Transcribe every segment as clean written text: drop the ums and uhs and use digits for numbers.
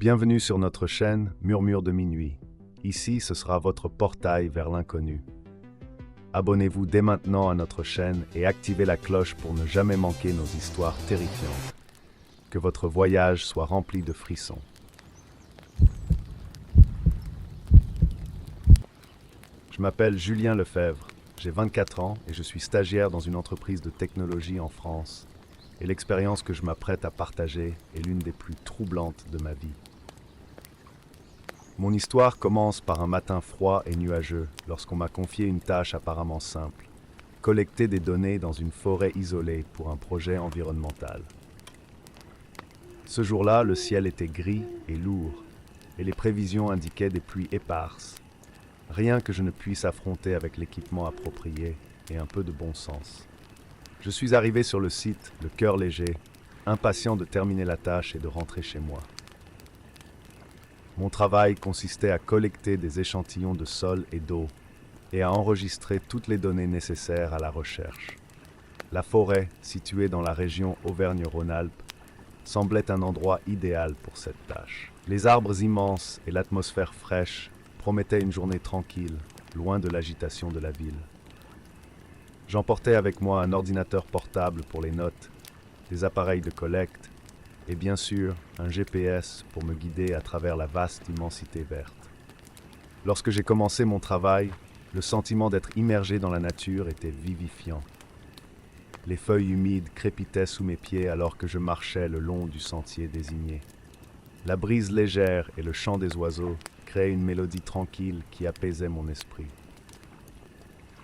Bienvenue sur notre chaîne Murmure de minuit. Ici, ce sera votre portail vers l'inconnu. Abonnez-vous dès maintenant à notre chaîne et activez la cloche pour ne jamais manquer nos histoires terrifiantes. Que votre voyage soit rempli de frissons. Je m'appelle Julien Lefebvre, j'ai 24 ans et je suis stagiaire dans une entreprise de technologie en France. Et l'expérience que je m'apprête à partager est l'une des plus troublantes de ma vie. Mon histoire commence par un matin froid et nuageux lorsqu'on m'a confié une tâche apparemment simple, collecter des données dans une forêt isolée pour un projet environnemental. Ce jour-là, le ciel était gris et lourd et les prévisions indiquaient des pluies éparses. Rien que je ne puisse affronter avec l'équipement approprié et un peu de bon sens. Je suis arrivé sur le site, le cœur léger, impatient de terminer la tâche et de rentrer chez moi. Mon travail consistait à collecter des échantillons de sol et d'eau et à enregistrer toutes les données nécessaires à la recherche. La forêt, située dans la région Auvergne-Rhône-Alpes, semblait un endroit idéal pour cette tâche. Les arbres immenses et l'atmosphère fraîche promettaient une journée tranquille, loin de l'agitation de la ville. J'emportais avec moi un ordinateur portable pour les notes, des appareils de collecte et bien sûr un GPS pour me guider à travers la vaste immensité verte. Lorsque j'ai commencé mon travail, le sentiment d'être immergé dans la nature était vivifiant. Les feuilles humides crépitaient sous mes pieds alors que je marchais le long du sentier désigné. La brise légère et le chant des oiseaux créaient une mélodie tranquille qui apaisait mon esprit.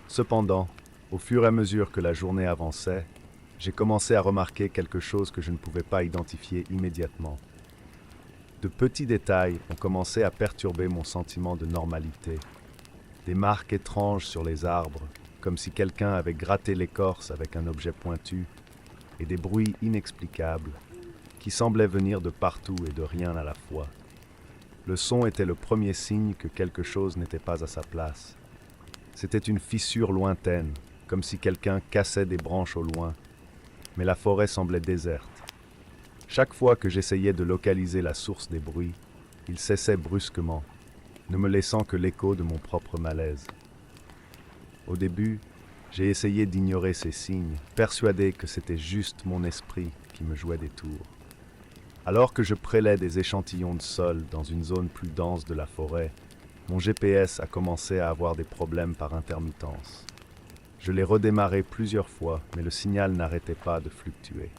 Cependant, au fur et à mesure que la journée avançait, j'ai commencé à remarquer quelque chose que je ne pouvais pas identifier immédiatement. De petits détails ont commencé à perturber mon sentiment de normalité. Des marques étranges sur les arbres, comme si quelqu'un avait gratté l'écorce avec un objet pointu, et des bruits inexplicables, qui semblaient venir de partout et de rien à la fois. Le son était le premier signe que quelque chose n'était pas à sa place. C'était une fissure lointaine, comme si quelqu'un cassait des branches au loin, mais la forêt semblait déserte. Chaque fois que j'essayais de localiser la source des bruits, il cessait brusquement, ne me laissant que l'écho de mon propre malaise. Au début, j'ai essayé d'ignorer ces signes, persuadé que c'était juste mon esprit qui me jouait des tours. Alors que je prélais des échantillons de sol dans une zone plus dense de la forêt, mon GPS a commencé à avoir des problèmes par intermittence. Je l'ai redémarré plusieurs fois, mais le signal n'arrêtait pas de fluctuer.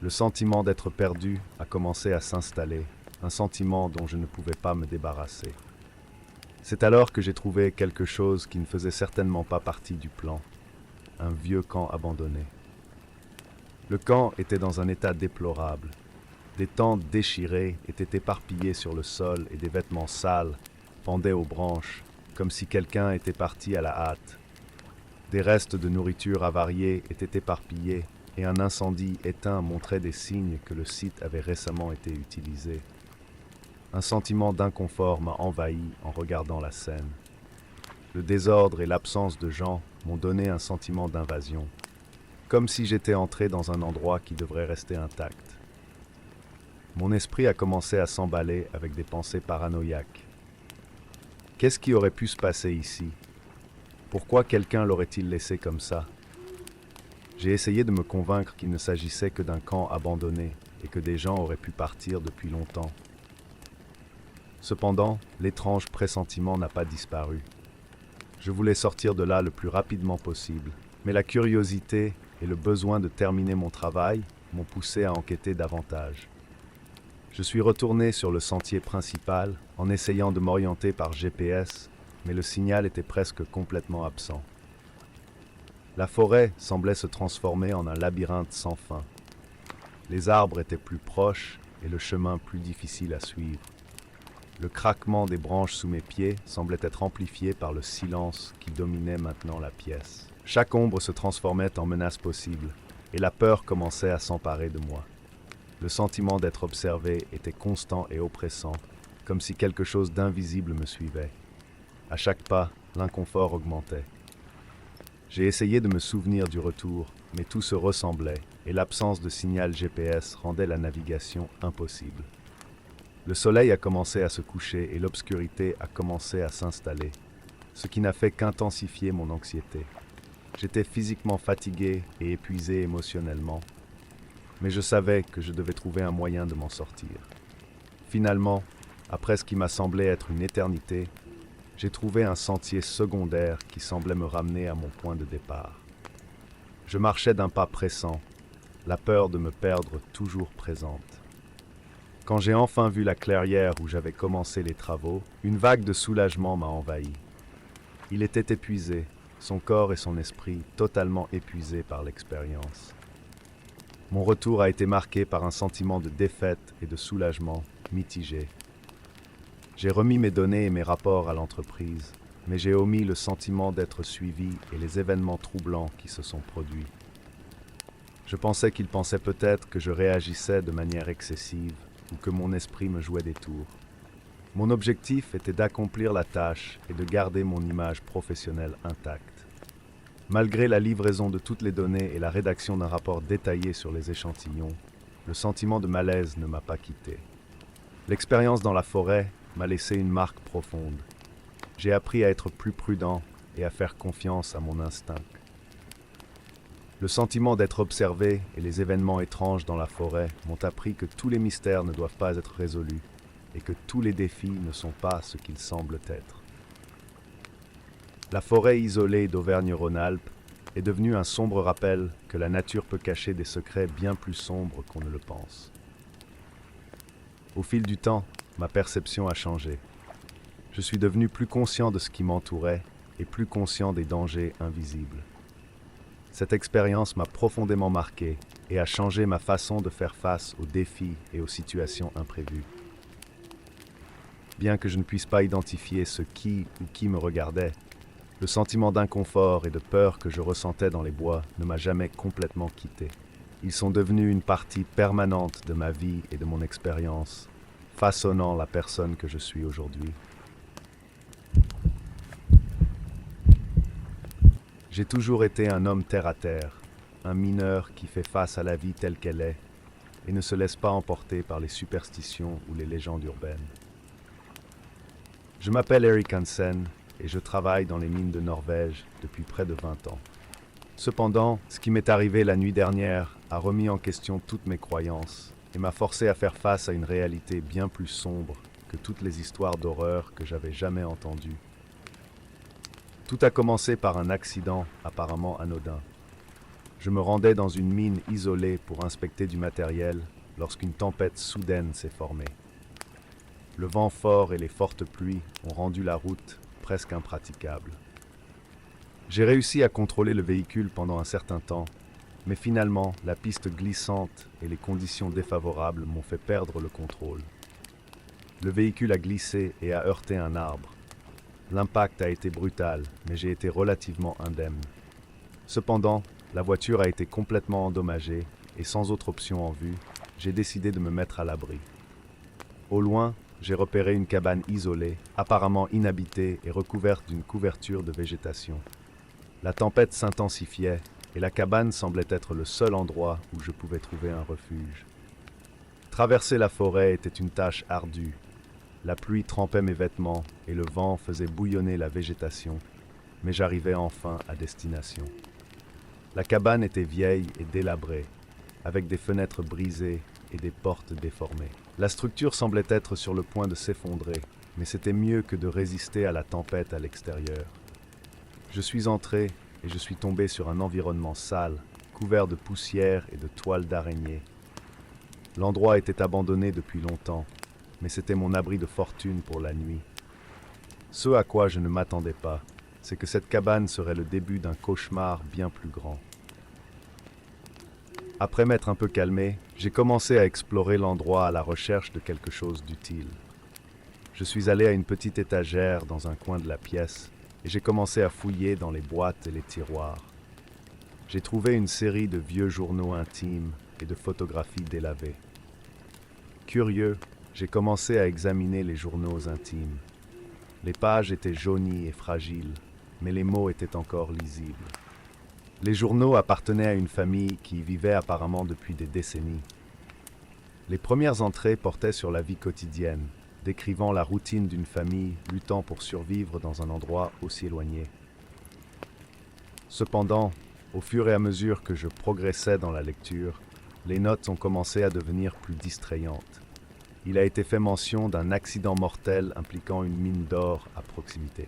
Le sentiment d'être perdu a commencé à s'installer, un sentiment dont je ne pouvais pas me débarrasser. C'est alors que j'ai trouvé quelque chose qui ne faisait certainement pas partie du plan, un vieux camp abandonné. Le camp était dans un état déplorable. Des tentes déchirées étaient éparpillées sur le sol et des vêtements sales pendaient aux branches, comme si quelqu'un était parti à la hâte. Des restes de nourriture avariés étaient éparpillés et un incendie éteint montrait des signes que le site avait récemment été utilisé. Un sentiment d'inconfort m'a envahi en regardant la scène. Le désordre et l'absence de gens m'ont donné un sentiment d'invasion, comme si j'étais entré dans un endroit qui devrait rester intact. Mon esprit a commencé à s'emballer avec des pensées paranoïaques. Qu'est-ce qui aurait pu se passer ici ? Pourquoi quelqu'un l'aurait-il laissé comme ça ? J'ai essayé de me convaincre qu'il ne s'agissait que d'un camp abandonné et que des gens auraient pu partir depuis longtemps. Cependant, l'étrange pressentiment n'a pas disparu. Je voulais sortir de là le plus rapidement possible, mais la curiosité et le besoin de terminer mon travail m'ont poussé à enquêter davantage. Je suis retourné sur le sentier principal en essayant de m'orienter par GPS, mais le signal était presque complètement absent. La forêt semblait se transformer en un labyrinthe sans fin. Les arbres étaient plus proches et le chemin plus difficile à suivre. Le craquement des branches sous mes pieds semblait être amplifié par le silence qui dominait maintenant la pièce. Chaque ombre se transformait en menace possible, et la peur commençait à s'emparer de moi. Le sentiment d'être observé était constant et oppressant, comme si quelque chose d'invisible me suivait. À chaque pas, l'inconfort augmentait. J'ai essayé de me souvenir du retour, mais tout se ressemblait, et l'absence de signal GPS rendait la navigation impossible. Le soleil a commencé à se coucher et l'obscurité a commencé à s'installer, ce qui n'a fait qu'intensifier mon anxiété. J'étais physiquement fatigué et épuisé émotionnellement, mais je savais que je devais trouver un moyen de m'en sortir. Finalement, après ce qui m'a semblé être une éternité, j'ai trouvé un sentier secondaire qui semblait me ramener à mon point de départ. Je marchais d'un pas pressant, la peur de me perdre toujours présente. Quand j'ai enfin vu la clairière où j'avais commencé les travaux, une vague de soulagement m'a envahi. Il était épuisé, son corps et son esprit totalement épuisés par l'expérience. Mon retour a été marqué par un sentiment de défaite et de soulagement mitigé. J'ai remis mes données et mes rapports à l'entreprise, mais j'ai omis le sentiment d'être suivi et les événements troublants qui se sont produits. Je pensais qu'ils pensaient peut-être que je réagissais de manière excessive ou que mon esprit me jouait des tours. Mon objectif était d'accomplir la tâche et de garder mon image professionnelle intacte. Malgré la livraison de toutes les données et la rédaction d'un rapport détaillé sur les échantillons, le sentiment de malaise ne m'a pas quitté. L'expérience dans la forêt m'a laissé une marque profonde. J'ai appris à être plus prudent et à faire confiance à mon instinct. Le sentiment d'être observé et les événements étranges dans la forêt m'ont appris que tous les mystères ne doivent pas être résolus et que tous les défis ne sont pas ce qu'ils semblent être. La forêt isolée d'Auvergne-Rhône-Alpes est devenue un sombre rappel que la nature peut cacher des secrets bien plus sombres qu'on ne le pense. Au fil du temps, ma perception a changé. Je suis devenu plus conscient de ce qui m'entourait et plus conscient des dangers invisibles. Cette expérience m'a profondément marqué et a changé ma façon de faire face aux défis et aux situations imprévues. Bien que je ne puisse pas identifier ce qui ou qui me regardait, le sentiment d'inconfort et de peur que je ressentais dans les bois ne m'a jamais complètement quitté. Ils sont devenus une partie permanente de ma vie et de mon expérience, façonnant la personne que je suis aujourd'hui. J'ai toujours été un homme terre-à-terre, un mineur qui fait face à la vie telle qu'elle est et ne se laisse pas emporter par les superstitions ou les légendes urbaines. Je m'appelle Erik Hansen et je travaille dans les mines de Norvège depuis près de 20 ans. Cependant, ce qui m'est arrivé la nuit dernière a remis en question toutes mes croyances et m'a forcé à faire face à une réalité bien plus sombre que toutes les histoires d'horreur que j'avais jamais entendues. Tout a commencé par un accident apparemment anodin. Je me rendais dans une mine isolée pour inspecter du matériel lorsqu'une tempête soudaine s'est formée. Le vent fort et les fortes pluies ont rendu la route presque impraticable. J'ai réussi à contrôler le véhicule pendant un certain temps, mais finalement, la piste glissante et les conditions défavorables m'ont fait perdre le contrôle. Le véhicule a glissé et a heurté un arbre. L'impact a été brutal, mais j'ai été relativement indemne. Cependant, la voiture a été complètement endommagée et sans autre option en vue, j'ai décidé de me mettre à l'abri. Au loin, j'ai repéré une cabane isolée, apparemment inhabitée et recouverte d'une couverture de végétation. La tempête s'intensifiait et la cabane semblait être le seul endroit où je pouvais trouver un refuge. Traverser la forêt était une tâche ardue. La pluie trempait mes vêtements et le vent faisait bouillonner la végétation, mais j'arrivais enfin à destination. La cabane était vieille et délabrée, avec des fenêtres brisées et des portes déformées. La structure semblait être sur le point de s'effondrer, mais c'était mieux que de résister à la tempête à l'extérieur. Je suis entré et je suis tombé sur un environnement sale, couvert de poussière et de toiles d'araignée. L'endroit était abandonné depuis longtemps, mais c'était mon abri de fortune pour la nuit. Ce à quoi je ne m'attendais pas, c'est que cette cabane serait le début d'un cauchemar bien plus grand. Après m'être un peu calmé, j'ai commencé à explorer l'endroit à la recherche de quelque chose d'utile. Je suis allé à une petite étagère dans un coin de la pièce et j'ai commencé à fouiller dans les boîtes et les tiroirs. J'ai trouvé une série de vieux journaux intimes et de photographies délavées. Curieux, j'ai commencé à examiner les journaux intimes. Les pages étaient jaunies et fragiles, mais les mots étaient encore lisibles. Les journaux appartenaient à une famille qui y vivait apparemment depuis des décennies. Les premières entrées portaient sur la vie quotidienne, décrivant la routine d'une famille luttant pour survivre dans un endroit aussi éloigné. Cependant, au fur et à mesure que je progressais dans la lecture, les notes ont commencé à devenir plus distrayantes. Il a été fait mention d'un accident mortel impliquant une mine d'or à proximité.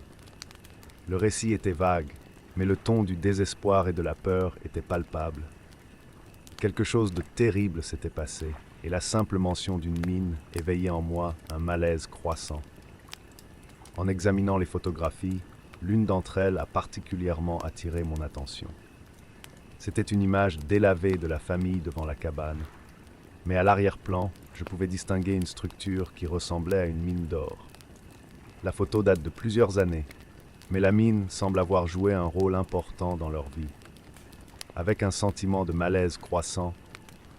Le récit était vague, mais le ton du désespoir et de la peur était palpable. Quelque chose de terrible s'était passé, et la simple mention d'une mine éveillait en moi un malaise croissant. En examinant les photographies, l'une d'entre elles a particulièrement attiré mon attention. C'était une image délavée de la famille devant la cabane, mais à l'arrière-plan, je pouvais distinguer une structure qui ressemblait à une mine d'or. La photo date de plusieurs années, mais la mine semble avoir joué un rôle important dans leur vie. Avec un sentiment de malaise croissant,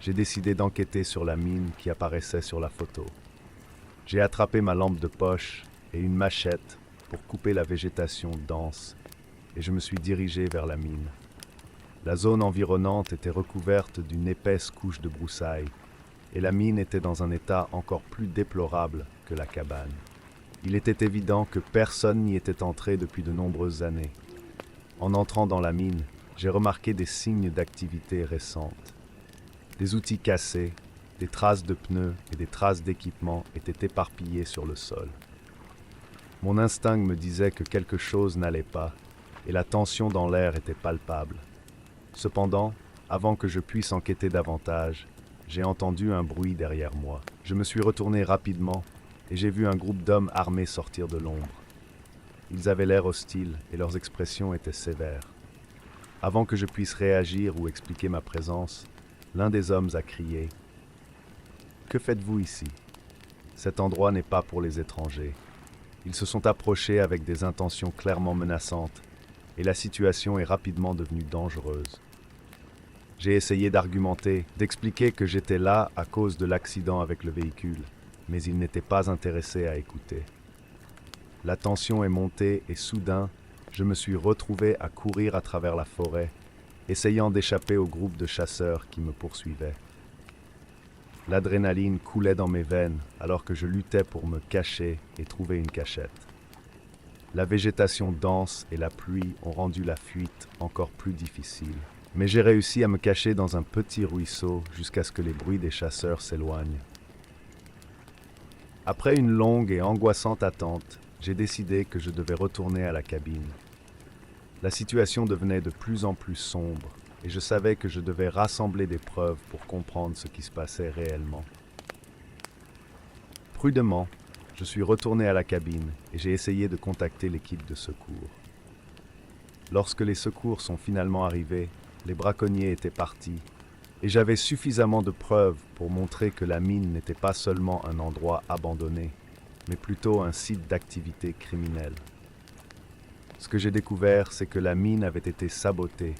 j'ai décidé d'enquêter sur la mine qui apparaissait sur la photo. J'ai attrapé ma lampe de poche et une machette pour couper la végétation dense, et je me suis dirigé vers la mine. La zone environnante était recouverte d'une épaisse couche de broussailles, et la mine était dans un état encore plus déplorable que la cabane. Il était évident que personne n'y était entré depuis de nombreuses années. En entrant dans la mine, j'ai remarqué des signes d'activité récente. Des outils cassés, des traces de pneus et des traces d'équipement étaient éparpillées sur le sol. Mon instinct me disait que quelque chose n'allait pas, et la tension dans l'air était palpable. Cependant, avant que je puisse enquêter davantage, j'ai entendu un bruit derrière moi. Je me suis retourné rapidement et j'ai vu un groupe d'hommes armés sortir de l'ombre. Ils avaient l'air hostiles et leurs expressions étaient sévères. Avant que je puisse réagir ou expliquer ma présence, l'un des hommes a crié « Que faites-vous ici ? Cet endroit n'est pas pour les étrangers. » Ils se sont approchés avec des intentions clairement menaçantes et la situation est rapidement devenue dangereuse. J'ai essayé d'argumenter, d'expliquer que j'étais là à cause de l'accident avec le véhicule, mais ils n'étaient pas intéressés à écouter. La tension est montée et soudain, je me suis retrouvé à courir à travers la forêt, essayant d'échapper au groupe de chasseurs qui me poursuivaient. L'adrénaline coulait dans mes veines alors que je luttais pour me cacher et trouver une cachette. La végétation dense et la pluie ont rendu la fuite encore plus difficile. Mais j'ai réussi à me cacher dans un petit ruisseau jusqu'à ce que les bruits des chasseurs s'éloignent. Après une longue et angoissante attente, j'ai décidé que je devais retourner à la cabine. La situation devenait de plus en plus sombre et je savais que je devais rassembler des preuves pour comprendre ce qui se passait réellement. Prudemment, je suis retourné à la cabine et j'ai essayé de contacter l'équipe de secours. Lorsque les secours sont finalement arrivés, les braconniers étaient partis et j'avais suffisamment de preuves pour montrer que la mine n'était pas seulement un endroit abandonné, mais plutôt un site d'activité criminelle. Ce que j'ai découvert, c'est que la mine avait été sabotée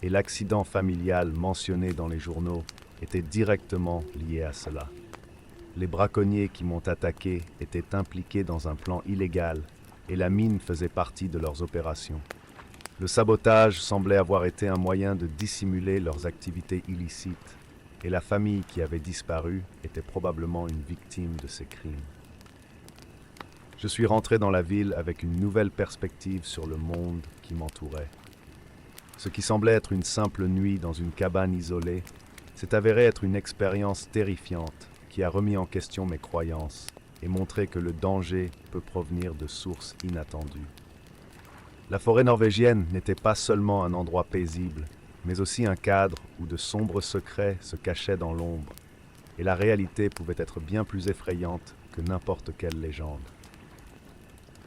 et l'accident familial mentionné dans les journaux était directement lié à cela. Les braconniers qui m'ont attaqué étaient impliqués dans un plan illégal et la mine faisait partie de leurs opérations. Le sabotage semblait avoir été un moyen de dissimuler leurs activités illicites et la famille qui avait disparu était probablement une victime de ces crimes. Je suis rentré dans la ville avec une nouvelle perspective sur le monde qui m'entourait. Ce qui semblait être une simple nuit dans une cabane isolée s'est avéré être une expérience terrifiante qui a remis en question mes croyances et montré que le danger peut provenir de sources inattendues. La forêt norvégienne n'était pas seulement un endroit paisible, mais aussi un cadre où de sombres secrets se cachaient dans l'ombre, et la réalité pouvait être bien plus effrayante que n'importe quelle légende.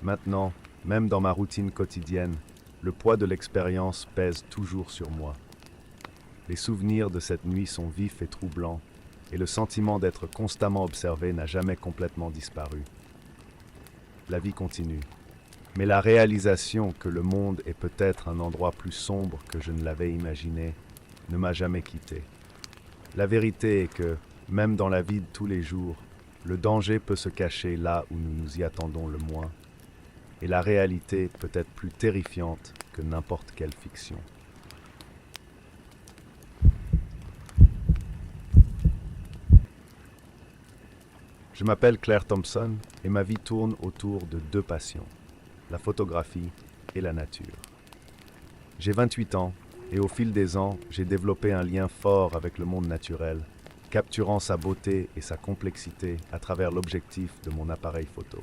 Maintenant, même dans ma routine quotidienne, le poids de l'expérience pèse toujours sur moi. Les souvenirs de cette nuit sont vifs et troublants, et le sentiment d'être constamment observé n'a jamais complètement disparu. La vie continue. Mais la réalisation que le monde est peut-être un endroit plus sombre que je ne l'avais imaginé ne m'a jamais quitté. La vérité est que, même dans la vie de tous les jours, le danger peut se cacher là où nous nous y attendons le moins, et la réalité peut être plus terrifiante que n'importe quelle fiction. Je m'appelle Claire Thompson et ma vie tourne autour de deux passions, la photographie et la nature. J'ai 28 ans et au fil des ans, j'ai développé un lien fort avec le monde naturel, capturant sa beauté et sa complexité à travers l'objectif de mon appareil photo.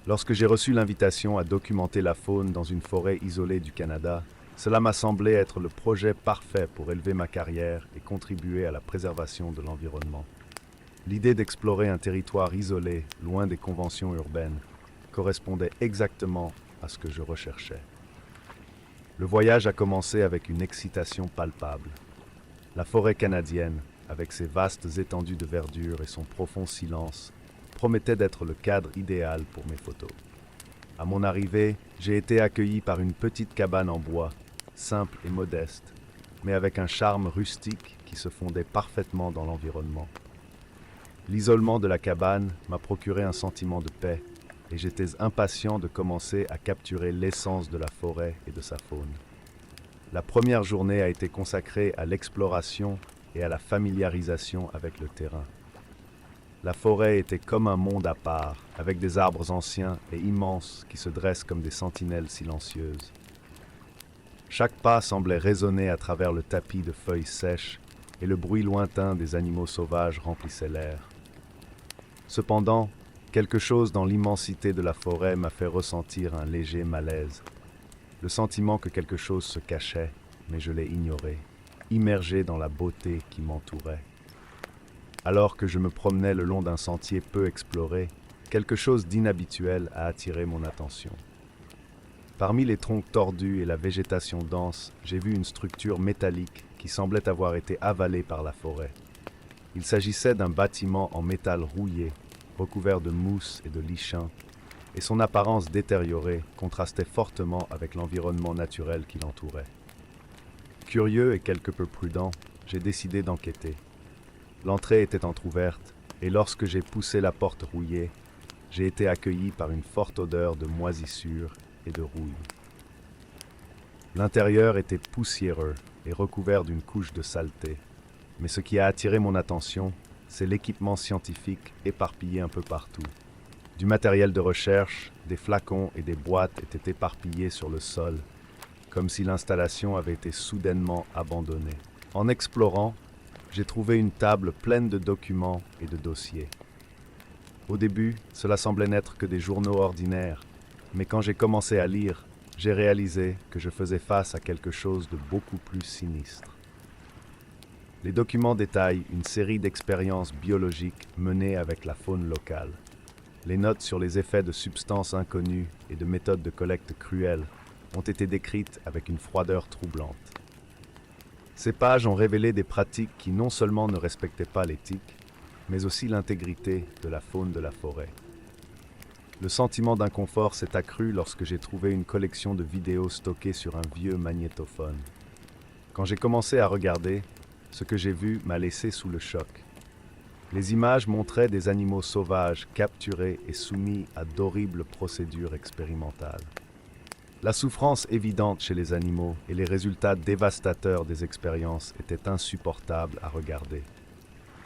Lorsque j'ai reçu l'invitation à documenter la faune dans une forêt isolée du Canada, cela m'a semblé être le projet parfait pour élever ma carrière et contribuer à la préservation de l'environnement. L'idée d'explorer un territoire isolé, loin des conventions urbaines, correspondait exactement à ce que je recherchais. Le voyage a commencé avec une excitation palpable. La forêt canadienne, avec ses vastes étendues de verdure et son profond silence, promettait d'être le cadre idéal pour mes photos. À mon arrivée, j'ai été accueilli par une petite cabane en bois, simple et modeste, mais avec un charme rustique qui se fondait parfaitement dans l'environnement. L'isolement de la cabane m'a procuré un sentiment de paix et j'étais impatient de commencer à capturer l'essence de la forêt et de sa faune. La première journée a été consacrée à l'exploration et à la familiarisation avec le terrain. La forêt était comme un monde à part, avec des arbres anciens et immenses qui se dressent comme des sentinelles silencieuses. Chaque pas semblait résonner à travers le tapis de feuilles sèches et le bruit lointain des animaux sauvages remplissait l'air. Cependant, quelque chose dans l'immensité de la forêt m'a fait ressentir un léger malaise. Le sentiment que quelque chose se cachait, mais je l'ai ignoré, immergé dans la beauté qui m'entourait. Alors que je me promenais le long d'un sentier peu exploré, quelque chose d'inhabituel a attiré mon attention. Parmi les troncs tordus et la végétation dense, j'ai vu une structure métallique qui semblait avoir été avalée par la forêt. Il s'agissait d'un bâtiment en métal rouillé, recouvert de mousse et de lichen, et son apparence détériorée contrastait fortement avec l'environnement naturel qui l'entourait. Curieux et quelque peu prudent, j'ai décidé d'enquêter. L'entrée était entr'ouverte, et lorsque j'ai poussé la porte rouillée, j'ai été accueilli par une forte odeur de moisissure et de rouille. L'intérieur était poussiéreux et recouvert d'une couche de saleté, mais ce qui a attiré mon attention, c'est l'équipement scientifique éparpillé un peu partout. Du matériel de recherche, des flacons et des boîtes étaient éparpillés sur le sol, comme si l'installation avait été soudainement abandonnée. En explorant, j'ai trouvé une table pleine de documents et de dossiers. Au début, cela semblait n'être que des journaux ordinaires, mais quand j'ai commencé à lire, j'ai réalisé que je faisais face à quelque chose de beaucoup plus sinistre. Les documents détaillent une série d'expériences biologiques menées avec la faune locale. Les notes sur les effets de substances inconnues et de méthodes de collecte cruelles ont été décrites avec une froideur troublante. Ces pages ont révélé des pratiques qui non seulement ne respectaient pas l'éthique, mais aussi l'intégrité de la faune de la forêt. Le sentiment d'inconfort s'est accru lorsque j'ai trouvé une collection de vidéos stockées sur un vieux magnétophone. Quand j'ai commencé à regarder, ce que j'ai vu m'a laissé sous le choc. Les images montraient des animaux sauvages capturés et soumis à d'horribles procédures expérimentales. La souffrance évidente chez les animaux et les résultats dévastateurs des expériences étaient insupportables à regarder.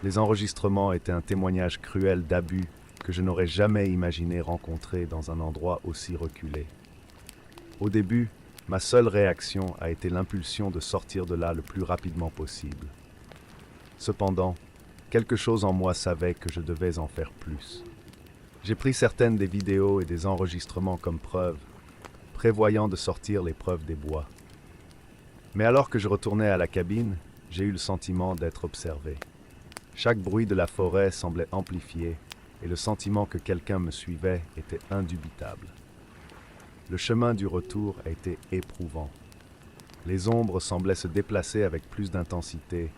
Les enregistrements étaient un témoignage cruel d'abus que je n'aurais jamais imaginé rencontrer dans un endroit aussi reculé. Au début, ma seule réaction a été l'impulsion de sortir de là le plus rapidement possible. Cependant, quelque chose en moi savait que je devais en faire plus. J'ai pris certaines des vidéos et des enregistrements comme preuve, prévoyant de sortir les preuves des bois. Mais alors que je retournais à la cabine, j'ai eu le sentiment d'être observé. Chaque bruit de la forêt semblait amplifié et le sentiment que quelqu'un me suivait était indubitable. Le chemin du retour a été éprouvant. Les ombres semblaient se déplacer avec plus d'intensité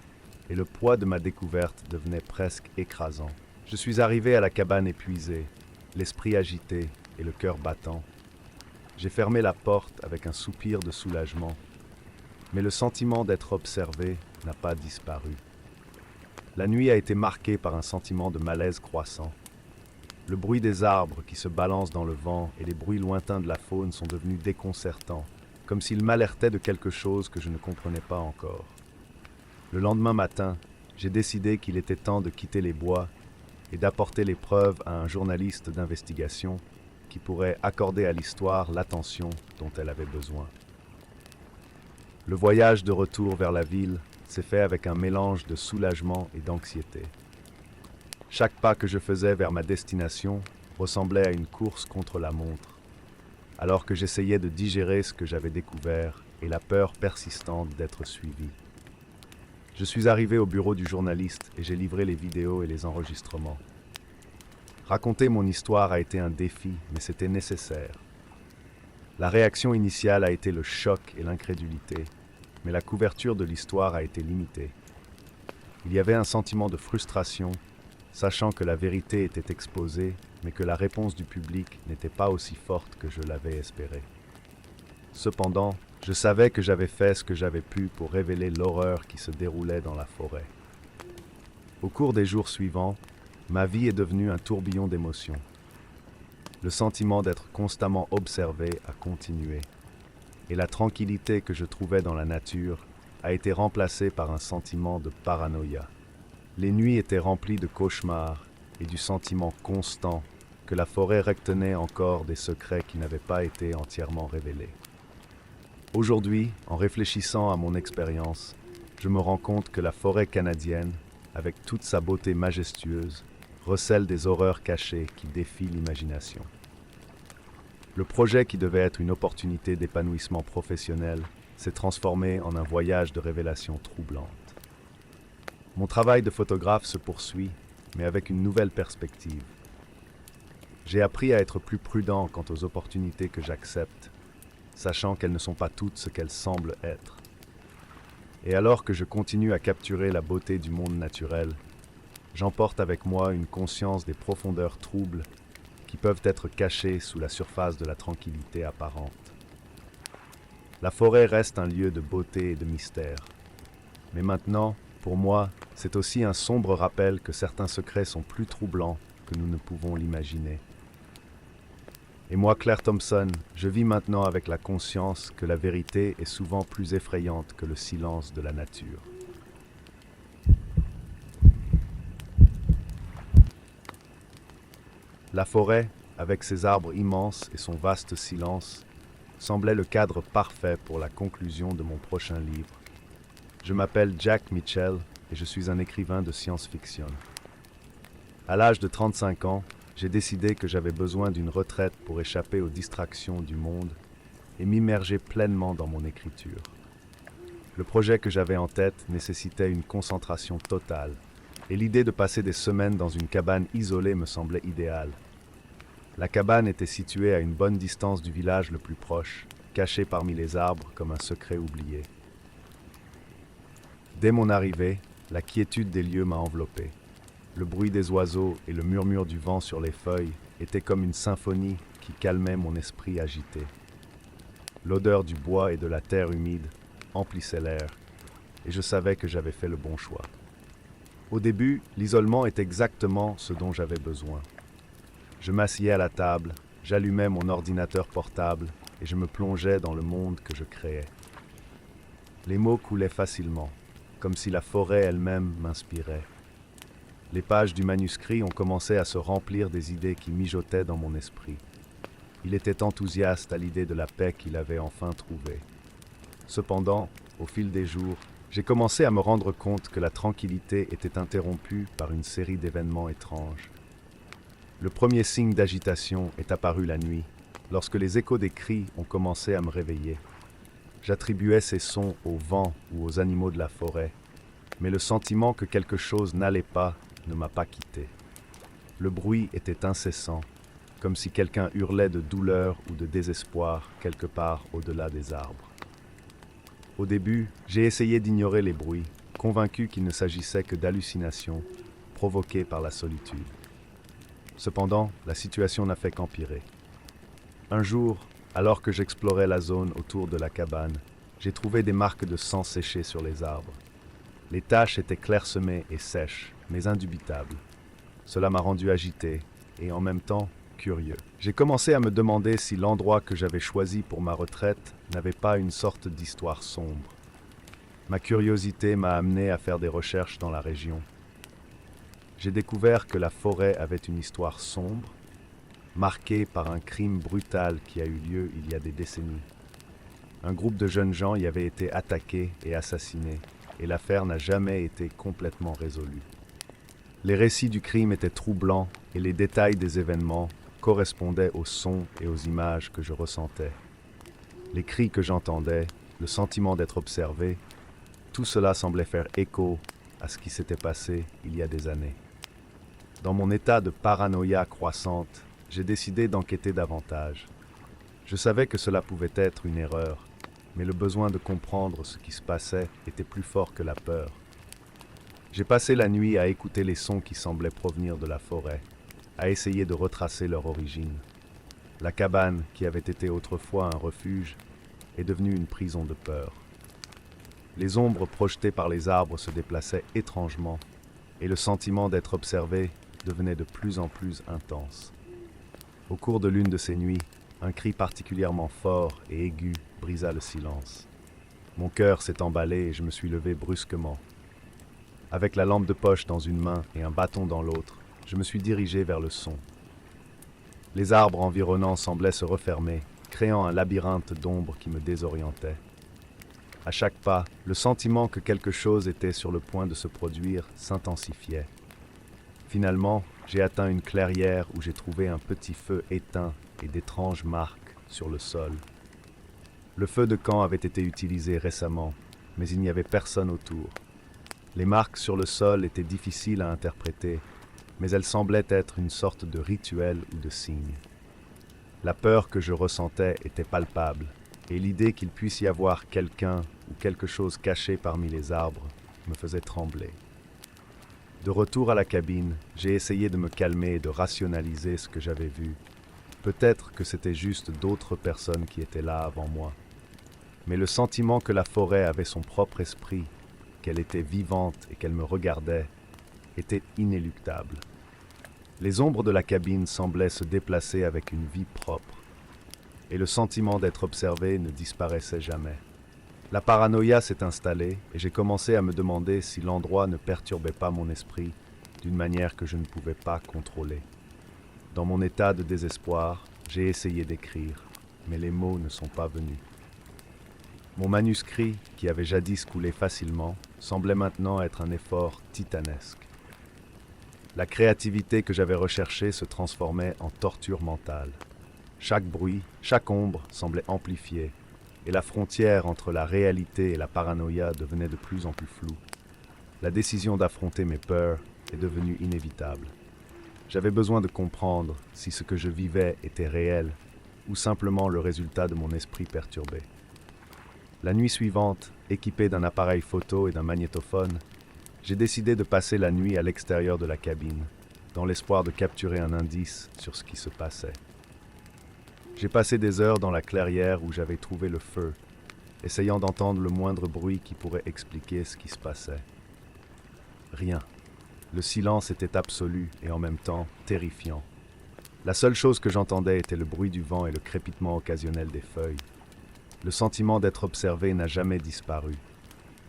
et le poids de ma découverte devenait presque écrasant. Je suis arrivé à la cabane épuisé, l'esprit agité et le cœur battant. J'ai fermé la porte avec un soupir de soulagement, mais le sentiment d'être observé n'a pas disparu. La nuit a été marquée par un sentiment de malaise croissant. Le bruit des arbres qui se balancent dans le vent et les bruits lointains de la faune sont devenus déconcertants, comme s'ils m'alertaient de quelque chose que je ne comprenais pas encore. Le lendemain matin, j'ai décidé qu'il était temps de quitter les bois et d'apporter les preuves à un journaliste d'investigation qui pourrait accorder à l'histoire l'attention dont elle avait besoin. Le voyage de retour vers la ville s'est fait avec un mélange de soulagement et d'anxiété. Chaque pas que je faisais vers ma destination ressemblait à une course contre la montre, alors que j'essayais de digérer ce que j'avais découvert et la peur persistante d'être suivi. Je suis arrivé au bureau du journaliste et j'ai livré les vidéos et les enregistrements. Raconter mon histoire a été un défi, mais c'était nécessaire. La réaction initiale a été le choc et l'incrédulité, mais la couverture de l'histoire a été limitée. Il y avait un sentiment de frustration, sachant que la vérité était exposée, mais que la réponse du public n'était pas aussi forte que je l'avais espéré. Cependant, je savais que j'avais fait ce que j'avais pu pour révéler l'horreur qui se déroulait dans la forêt. Au cours des jours suivants, ma vie est devenue un tourbillon d'émotions. Le sentiment d'être constamment observé a continué, et la tranquillité que je trouvais dans la nature a été remplacée par un sentiment de paranoïa. Les nuits étaient remplies de cauchemars et du sentiment constant que la forêt retenait encore des secrets qui n'avaient pas été entièrement révélés. Aujourd'hui, en réfléchissant à mon expérience, je me rends compte que la forêt canadienne, avec toute sa beauté majestueuse, recèle des horreurs cachées qui défient l'imagination. Le projet qui devait être une opportunité d'épanouissement professionnel s'est transformé en un voyage de révélations troublantes. Mon travail de photographe se poursuit, mais avec une nouvelle perspective. J'ai appris à être plus prudent quant aux opportunités que j'accepte, sachant qu'elles ne sont pas toutes ce qu'elles semblent être. Et alors que je continue à capturer la beauté du monde naturel, j'emporte avec moi une conscience des profondeurs troubles qui peuvent être cachées sous la surface de la tranquillité apparente. La forêt reste un lieu de beauté et de mystère. Mais maintenant, pour moi, c'est aussi un sombre rappel que certains secrets sont plus troublants que nous ne pouvons l'imaginer. Et moi, Claire Thompson, je vis maintenant avec la conscience que la vérité est souvent plus effrayante que le silence de la nature. La forêt, avec ses arbres immenses et son vaste silence, semblait le cadre parfait pour la conclusion de mon prochain livre. Je m'appelle Jack Mitchell et je suis un écrivain de science-fiction. À l'âge de 35 ans, j'ai décidé que j'avais besoin d'une retraite pour échapper aux distractions du monde et m'immerger pleinement dans mon écriture. Le projet que j'avais en tête nécessitait une concentration totale, et l'idée de passer des semaines dans une cabane isolée me semblait idéale. La cabane était située à une bonne distance du village le plus proche, cachée parmi les arbres comme un secret oublié. Dès mon arrivée, la quiétude des lieux m'a enveloppé. Le bruit des oiseaux et le murmure du vent sur les feuilles étaient comme une symphonie qui calmait mon esprit agité. L'odeur du bois et de la terre humide emplissait l'air, et je savais que j'avais fait le bon choix. Au début, l'isolement est exactement ce dont j'avais besoin. Je m'asseyais à la table, j'allumais mon ordinateur portable et je me plongeais dans le monde que je créais. Les mots coulaient facilement, comme si la forêt elle-même m'inspirait. Les pages du manuscrit ont commencé à se remplir des idées qui mijotaient dans mon esprit. Il était enthousiaste à l'idée de la paix qu'il avait enfin trouvée. Cependant, au fil des jours, j'ai commencé à me rendre compte que la tranquillité était interrompue par une série d'événements étranges. Le premier signe d'agitation est apparu la nuit, lorsque les échos des cris ont commencé à me réveiller. J'attribuais ces sons au vent ou aux animaux de la forêt, mais le sentiment que quelque chose n'allait pas ne m'a pas quitté. Le bruit était incessant, comme si quelqu'un hurlait de douleur ou de désespoir quelque part au-delà des arbres. Au début, j'ai essayé d'ignorer les bruits, convaincu qu'il ne s'agissait que d'hallucinations provoquées par la solitude. Cependant, la situation n'a fait qu'empirer. Un jour, alors que j'explorais la zone autour de la cabane, j'ai trouvé des marques de sang séchées sur les arbres. Les taches étaient clairsemées et sèches, mais indubitables. Cela m'a rendu agité et en même temps curieux. J'ai commencé à me demander si l'endroit que j'avais choisi pour ma retraite n'avait pas une sorte d'histoire sombre. Ma curiosité m'a amené à faire des recherches dans la région. j'ai découvert que la forêt avait une histoire sombre, marquée par un crime brutal qui a eu lieu il y a des décennies. Un groupe de jeunes gens y avait été attaqué et assassiné, et l'affaire n'a jamais été complètement résolue. Les récits du crime étaient troublants et les détails des événements correspondaient aux sons et aux images que je ressentais. Les cris que j'entendais, le sentiment d'être observé, tout cela semblait faire écho à ce qui s'était passé il y a des années. Dans mon état de paranoïa croissante, j'ai décidé d'enquêter davantage. Je savais que cela pouvait être une erreur, mais le besoin de comprendre ce qui se passait était plus fort que la peur. J'ai passé la nuit à écouter les sons qui semblaient provenir de la forêt, à essayer de retracer leur origine. La cabane, qui avait été autrefois un refuge, est devenue une prison de peur. Les ombres projetées par les arbres se déplaçaient étrangement, et le sentiment d'être observé devenait de plus en plus intense. Au cours de l'une de ces nuits, un cri particulièrement fort et aigu brisa le silence. Mon cœur s'est emballé et je me suis levé brusquement. Avec la lampe de poche dans une main et un bâton dans l'autre, je me suis dirigé vers le son. Les arbres environnants semblaient se refermer, créant un labyrinthe d'ombres qui me désorientait. À chaque pas, le sentiment que quelque chose était sur le point de se produire s'intensifiait. Finalement, j'ai atteint une clairière où j'ai trouvé un petit feu éteint et d'étranges marques sur le sol. Le feu de camp avait été utilisé récemment, mais il n'y avait personne autour. Les marques sur le sol étaient difficiles à interpréter, mais elles semblaient être une sorte de rituel ou de signe. La peur que je ressentais était palpable, et l'idée qu'il puisse y avoir quelqu'un ou quelque chose caché parmi les arbres me faisait trembler. De retour à la cabine, j'ai essayé de me calmer et de rationaliser ce que j'avais vu. Peut-être que c'était juste d'autres personnes qui étaient là avant moi. Mais le sentiment que la forêt avait son propre esprit, qu'elle était vivante et qu'elle me regardait, était inéluctable. Les ombres de la cabine semblaient se déplacer avec une vie propre, et le sentiment d'être observé ne disparaissait jamais. La paranoïa s'est installée et j'ai commencé à me demander si l'endroit ne perturbait pas mon esprit d'une manière que je ne pouvais pas contrôler. Dans mon état de désespoir, j'ai essayé d'écrire, mais les mots ne sont pas venus. Mon manuscrit, qui avait jadis coulé facilement, semblait maintenant être un effort titanesque. La créativité que j'avais recherchée se transformait en torture mentale. Chaque bruit, chaque ombre semblait amplifiée, et la frontière entre la réalité et la paranoïa devenait de plus en plus floue. La décision d'affronter mes peurs est devenue inévitable. J'avais besoin de comprendre si ce que je vivais était réel ou simplement le résultat de mon esprit perturbé. La nuit suivante, équipé d'un appareil photo et d'un magnétophone, j'ai décidé de passer la nuit à l'extérieur de la cabine, dans l'espoir de capturer un indice sur ce qui se passait. J'ai passé des heures dans la clairière où j'avais trouvé le feu, essayant d'entendre le moindre bruit qui pourrait expliquer ce qui se passait. Rien. Le silence était absolu et en même temps terrifiant. La seule chose que j'entendais était le bruit du vent et le crépitement occasionnel des feuilles. Le sentiment d'être observé n'a jamais disparu.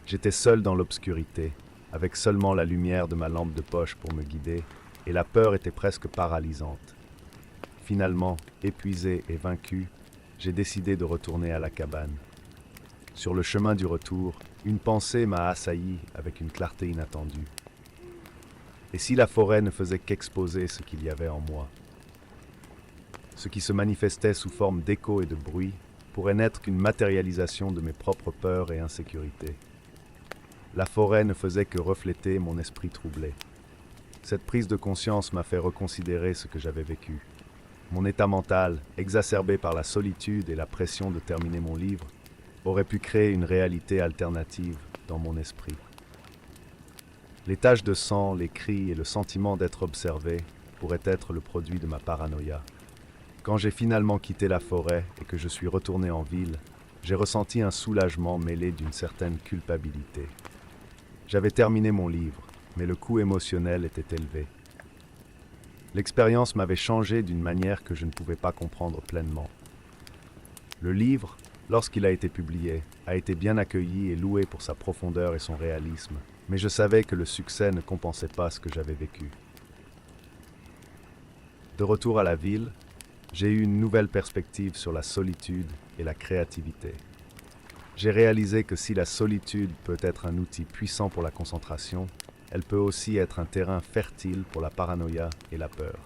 J'étais seul dans l'obscurité, avec seulement la lumière de ma lampe de poche pour me guider, et la peur était presque paralysante. Finalement, épuisé et vaincu, j'ai décidé de retourner à la cabane. Sur le chemin du retour, une pensée m'a assailli avec une clarté inattendue. Et si la forêt ne faisait qu'exposer ce qu'il y avait en moi? Ce qui se manifestait sous forme d'échos et de bruit pourrait n'être qu'une matérialisation de mes propres peurs et insécurités. La forêt ne faisait que refléter mon esprit troublé. Cette prise de conscience m'a fait reconsidérer ce que j'avais vécu. Mon état mental, exacerbé par la solitude et la pression de terminer mon livre, aurait pu créer une réalité alternative dans mon esprit. Les taches de sang, les cris et le sentiment d'être observé pourraient être le produit de ma paranoïa. Quand j'ai finalement quitté la forêt et que je suis retourné en ville, j'ai ressenti un soulagement mêlé d'une certaine culpabilité. J'avais terminé mon livre, mais le coût émotionnel était élevé. L'expérience m'avait changé d'une manière que je ne pouvais pas comprendre pleinement. Le livre, lorsqu'il a été publié, a été bien accueilli et loué pour sa profondeur et son réalisme, mais je savais que le succès ne compensait pas ce que j'avais vécu. De retour à la ville, j'ai eu une nouvelle perspective sur la solitude et la créativité. J'ai réalisé que si la solitude peut être un outil puissant pour la concentration, elle peut aussi être un terrain fertile pour la paranoïa et la peur.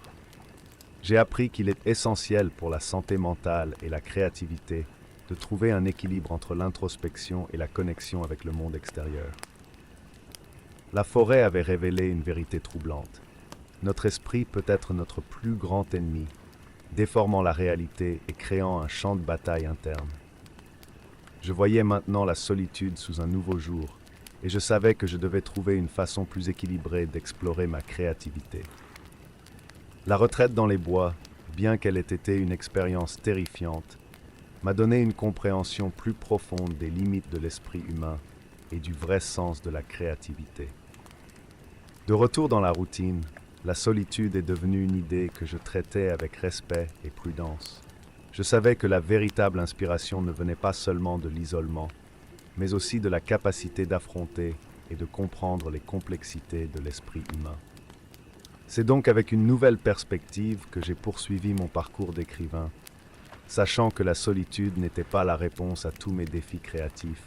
J'ai appris qu'il est essentiel pour la santé mentale et la créativité de trouver un équilibre entre l'introspection et la connexion avec le monde extérieur. La forêt avait révélé une vérité troublante. Notre esprit peut être notre plus grand ennemi, déformant la réalité et créant un champ de bataille interne. Je voyais maintenant la solitude sous un nouveau jour, et je savais que je devais trouver une façon plus équilibrée d'explorer ma créativité. La retraite dans les bois, bien qu'elle ait été une expérience terrifiante, m'a donné une compréhension plus profonde des limites de l'esprit humain et du vrai sens de la créativité. De retour dans la routine, la solitude est devenue une idée que je traitais avec respect et prudence. Je savais que la véritable inspiration ne venait pas seulement de l'isolement, mais aussi de la capacité d'affronter et de comprendre les complexités de l'esprit humain. C'est donc avec une nouvelle perspective que j'ai poursuivi mon parcours d'écrivain, sachant que la solitude n'était pas la réponse à tous mes défis créatifs,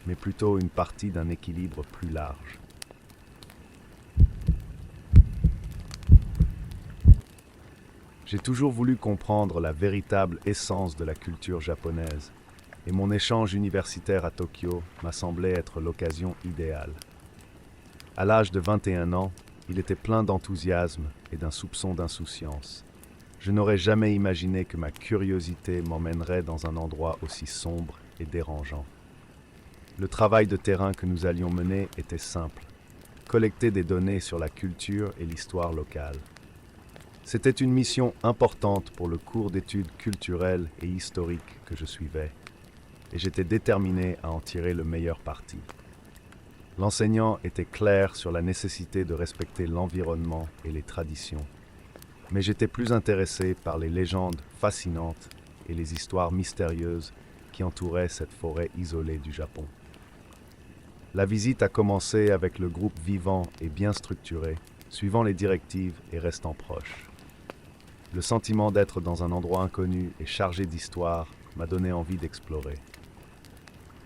mais plutôt une partie d'un équilibre plus large. J'ai toujours voulu comprendre la véritable essence de la culture japonaise, et mon échange universitaire à Tokyo m'a semblé être l'occasion idéale. À l'âge de 21 ans, il était plein d'enthousiasme et d'un soupçon d'insouciance. Je n'aurais jamais imaginé que ma curiosité m'emmènerait dans un endroit aussi sombre et dérangeant. Le travail de terrain que nous allions mener était simple: collecter des données sur la culture et l'histoire locale. C'était une mission importante pour le cours d'études culturelles et historiques que je suivais, et j'étais déterminé à en tirer le meilleur parti. L'enseignant était clair sur la nécessité de respecter l'environnement et les traditions, mais j'étais plus intéressé par les légendes fascinantes et les histoires mystérieuses qui entouraient cette forêt isolée du Japon. La visite a commencé avec le groupe vivant et bien structuré, suivant les directives et restant proche. Le sentiment d'être dans un endroit inconnu et chargé d'histoire m'a donné envie d'explorer.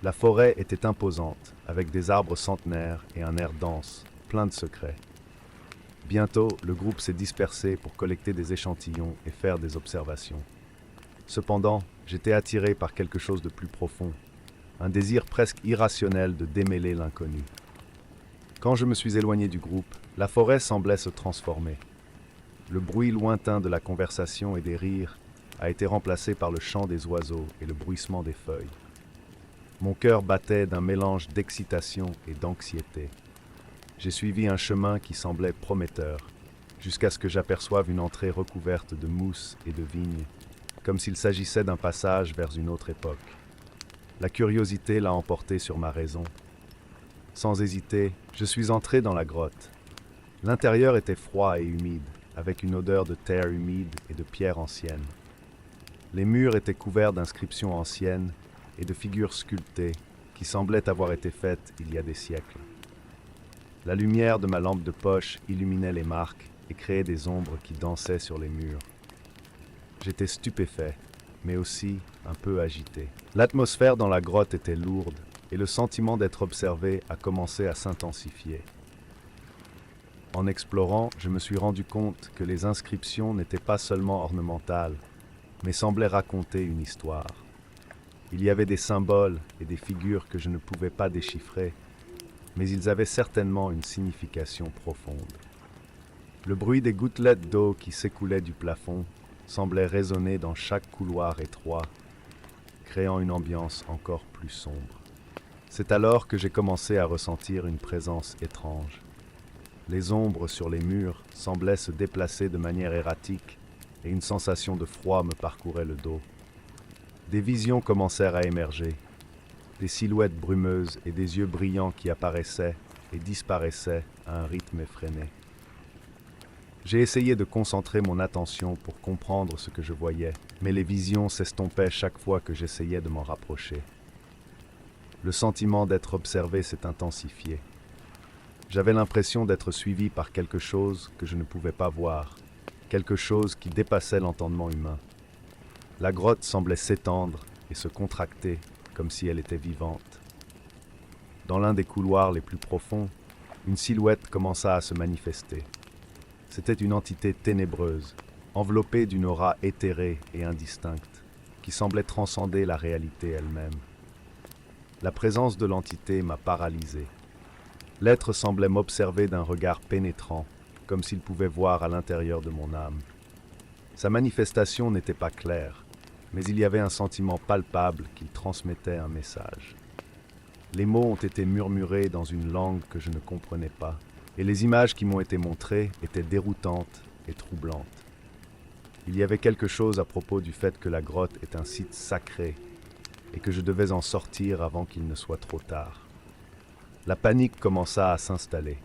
La forêt était imposante, avec des arbres centenaires et un air dense, plein de secrets. Bientôt, le groupe s'est dispersé pour collecter des échantillons et faire des observations. Cependant, j'étais attiré par quelque chose de plus profond, un désir presque irrationnel de démêler l'inconnu. Quand je me suis éloigné du groupe, la forêt semblait se transformer. Le bruit lointain de la conversation et des rires a été remplacé par le chant des oiseaux et le bruissement des feuilles. Mon cœur battait d'un mélange d'excitation et d'anxiété. J'ai suivi un chemin qui semblait prometteur, jusqu'à ce que j'aperçoive une entrée recouverte de mousse et de vignes, comme s'il s'agissait d'un passage vers une autre époque. La curiosité l'a emporté sur ma raison. Sans hésiter, je suis entré dans la grotte. L'intérieur était froid et humide, avec une odeur de terre humide et de pierres anciennes. Les murs étaient couverts d'inscriptions anciennes et de figures sculptées qui semblaient avoir été faites il y a des siècles. La lumière de ma lampe de poche illuminait les marques et créait des ombres qui dansaient sur les murs. J'étais stupéfait, mais aussi un peu agité. L'atmosphère dans la grotte était lourde et le sentiment d'être observé a commencé à s'intensifier. En explorant, je me suis rendu compte que les inscriptions n'étaient pas seulement ornementales, mais semblaient raconter une histoire. Il y avait des symboles et des figures que je ne pouvais pas déchiffrer, mais ils avaient certainement une signification profonde. Le bruit des gouttelettes d'eau qui s'écoulaient du plafond semblait résonner dans chaque couloir étroit, créant une ambiance encore plus sombre. C'est alors que j'ai commencé à ressentir une présence étrange. Les ombres sur les murs semblaient se déplacer de manière erratique et une sensation de froid me parcourait le dos. Des visions commencèrent à émerger, des silhouettes brumeuses et des yeux brillants qui apparaissaient et disparaissaient à un rythme effréné. J'ai essayé de concentrer mon attention pour comprendre ce que je voyais, mais les visions s'estompaient chaque fois que j'essayais de m'en rapprocher. Le sentiment d'être observé s'est intensifié. J'avais l'impression d'être suivi par quelque chose que je ne pouvais pas voir, quelque chose qui dépassait l'entendement humain. La grotte semblait s'étendre et se contracter comme si elle était vivante. Dans l'un des couloirs les plus profonds, une silhouette commença à se manifester. C'était une entité ténébreuse, enveloppée d'une aura éthérée et indistincte, qui semblait transcender la réalité elle-même. La présence de l'entité m'a paralysé. L'être semblait m'observer d'un regard pénétrant, comme s'il pouvait voir à l'intérieur de mon âme. Sa manifestation n'était pas claire, mais il y avait un sentiment palpable qu'il transmettait un message. Les mots ont été murmurés dans une langue que je ne comprenais pas, et les images qui m'ont été montrées étaient déroutantes et troublantes. Il y avait quelque chose à propos du fait que la grotte est un site sacré et que je devais en sortir avant qu'il ne soit trop tard. La panique commença à s'installer.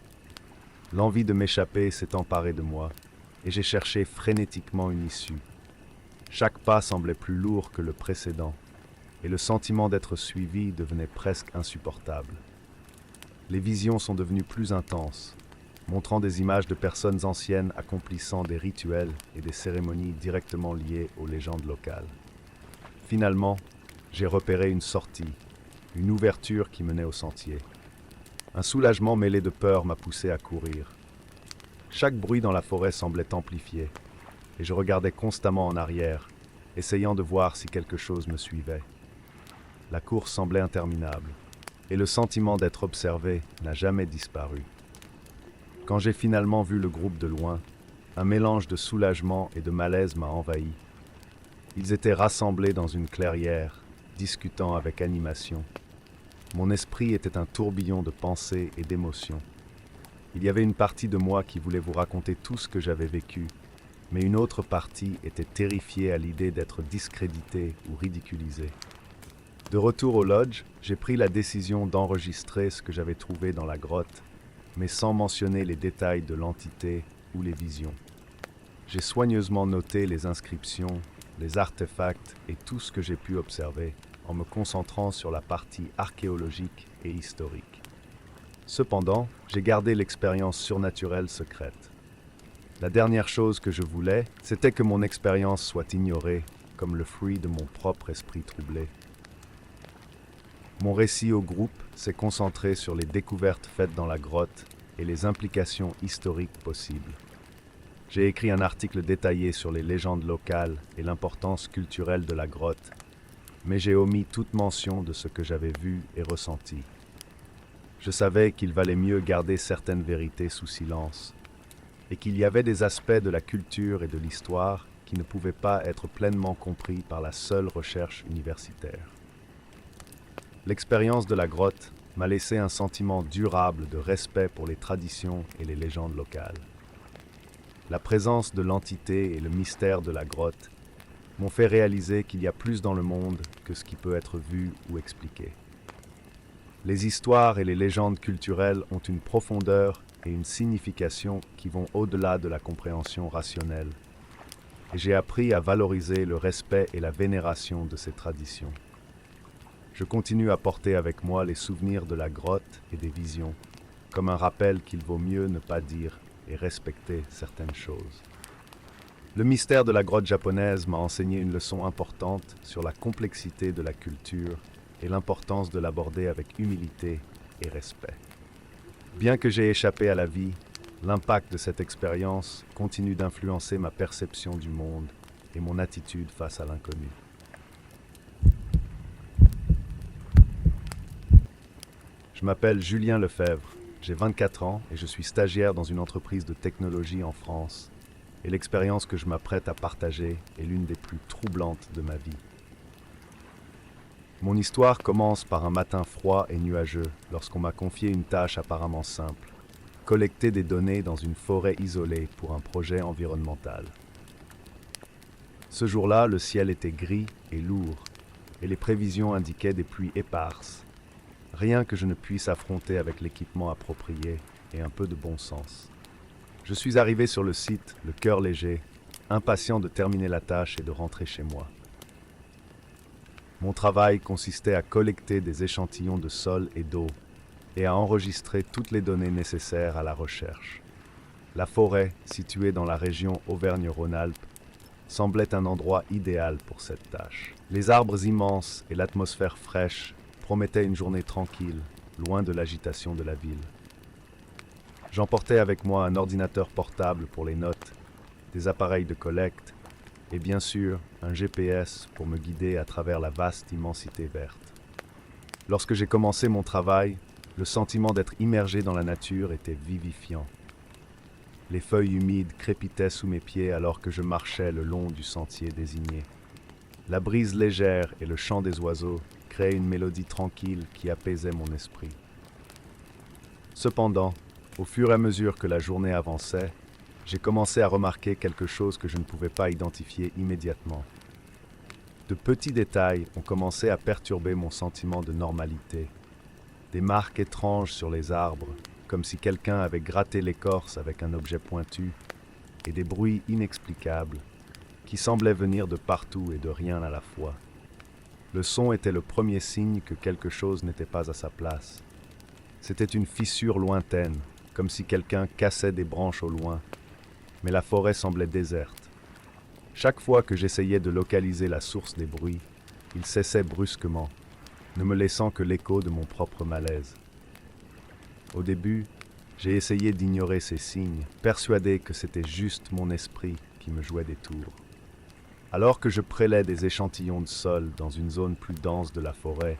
L'envie de m'échapper s'est emparée de moi et j'ai cherché frénétiquement une issue. Chaque pas semblait plus lourd que le précédent et le sentiment d'être suivi devenait presque insupportable. Les visions sont devenues plus intenses, montrant des images de personnes anciennes accomplissant des rituels et des cérémonies directement liées aux légendes locales. Finalement, j'ai repéré une sortie, une ouverture qui menait au sentier. Un soulagement mêlé de peur m'a poussé à courir. Chaque bruit dans la forêt semblait amplifié, et je regardais constamment en arrière, essayant de voir si quelque chose me suivait. La course semblait interminable, et le sentiment d'être observé n'a jamais disparu. Quand j'ai finalement vu le groupe de loin, un mélange de soulagement et de malaise m'a envahi. Ils étaient rassemblés dans une clairière, discutant avec animation. Mon esprit était un tourbillon de pensées et d'émotions. Il y avait une partie de moi qui voulait vous raconter tout ce que j'avais vécu, mais une autre partie était terrifiée à l'idée d'être discréditée ou ridiculisée. De retour au lodge, j'ai pris la décision d'enregistrer ce que j'avais trouvé dans la grotte, mais sans mentionner les détails de l'entité ou les visions. J'ai soigneusement noté les inscriptions, les artefacts et tout ce que j'ai pu observer, en me concentrant sur la partie archéologique et historique. Cependant, j'ai gardé l'expérience surnaturelle secrète. La dernière chose que je voulais, c'était que mon expérience soit ignorée, comme le fruit de mon propre esprit troublé. Mon récit au groupe s'est concentré sur les découvertes faites dans la grotte et les implications historiques possibles. J'ai écrit un article détaillé sur les légendes locales et l'importance culturelle de la grotte, mais j'ai omis toute mention de ce que j'avais vu et ressenti. Je savais qu'il valait mieux garder certaines vérités sous silence, et qu'il y avait des aspects de la culture et de l'histoire qui ne pouvaient pas être pleinement compris par la seule recherche universitaire. L'expérience de la grotte m'a laissé un sentiment durable de respect pour les traditions et les légendes locales. La présence de l'entité et le mystère de la grotte m'ont fait réaliser qu'il y a plus dans le monde que ce qui peut être vu ou expliqué. Les histoires et les légendes culturelles ont une profondeur et une signification qui vont au-delà de la compréhension rationnelle. Et j'ai appris à valoriser le respect et la vénération de ces traditions. Je continue à porter avec moi les souvenirs de la grotte et des visions, comme un rappel qu'il vaut mieux ne pas dire et respecter certaines choses. Le mystère de la grotte japonaise m'a enseigné une leçon importante sur la complexité de la culture et l'importance de l'aborder avec humilité et respect. Bien que j'ai échappé à la vie, l'impact de cette expérience continue d'influencer ma perception du monde et mon attitude face à l'inconnu. Je m'appelle Julien Lefebvre, j'ai 24 ans et je suis stagiaire dans une entreprise de technologie en France. Et l'expérience que je m'apprête à partager est l'une des plus troublantes de ma vie. Mon histoire commence par un matin froid et nuageux lorsqu'on m'a confié une tâche apparemment simple, collecter des données dans une forêt isolée pour un projet environnemental. Ce jour-là, le ciel était gris et lourd et les prévisions indiquaient des pluies éparses. Rien que je ne puisse affronter avec l'équipement approprié et un peu de bon sens. Je suis arrivé sur le site, le cœur léger, impatient de terminer la tâche et de rentrer chez moi. Mon travail consistait à collecter des échantillons de sol et d'eau et à enregistrer toutes les données nécessaires à la recherche. La forêt, située dans la région Auvergne-Rhône-Alpes, semblait un endroit idéal pour cette tâche. Les arbres immenses et l'atmosphère fraîche promettaient une journée tranquille, loin de l'agitation de la ville. J'emportais avec moi un ordinateur portable pour les notes, des appareils de collecte et bien sûr un GPS pour me guider à travers la vaste immensité verte. Lorsque j'ai commencé mon travail, le sentiment d'être immergé dans la nature était vivifiant. Les feuilles humides crépitaient sous mes pieds alors que je marchais le long du sentier désigné. La brise légère et le chant des oiseaux créaient une mélodie tranquille qui apaisait mon esprit. Cependant, au fur et à mesure que la journée avançait, j'ai commencé à remarquer quelque chose que je ne pouvais pas identifier immédiatement. De petits détails ont commencé à perturber mon sentiment de normalité. Des marques étranges sur les arbres, comme si quelqu'un avait gratté l'écorce avec un objet pointu, et des bruits inexplicables, qui semblaient venir de partout et de rien à la fois. Le son était le premier signe que quelque chose n'était pas à sa place. C'était une fissure lointaine, comme si quelqu'un cassait des branches au loin, mais la forêt semblait déserte. Chaque fois que j'essayais de localiser la source des bruits, il cessait brusquement, ne me laissant que l'écho de mon propre malaise. Au début, j'ai essayé d'ignorer ces signes, persuadé que c'était juste mon esprit qui me jouait des tours. Alors que je prélais des échantillons de sol dans une zone plus dense de la forêt,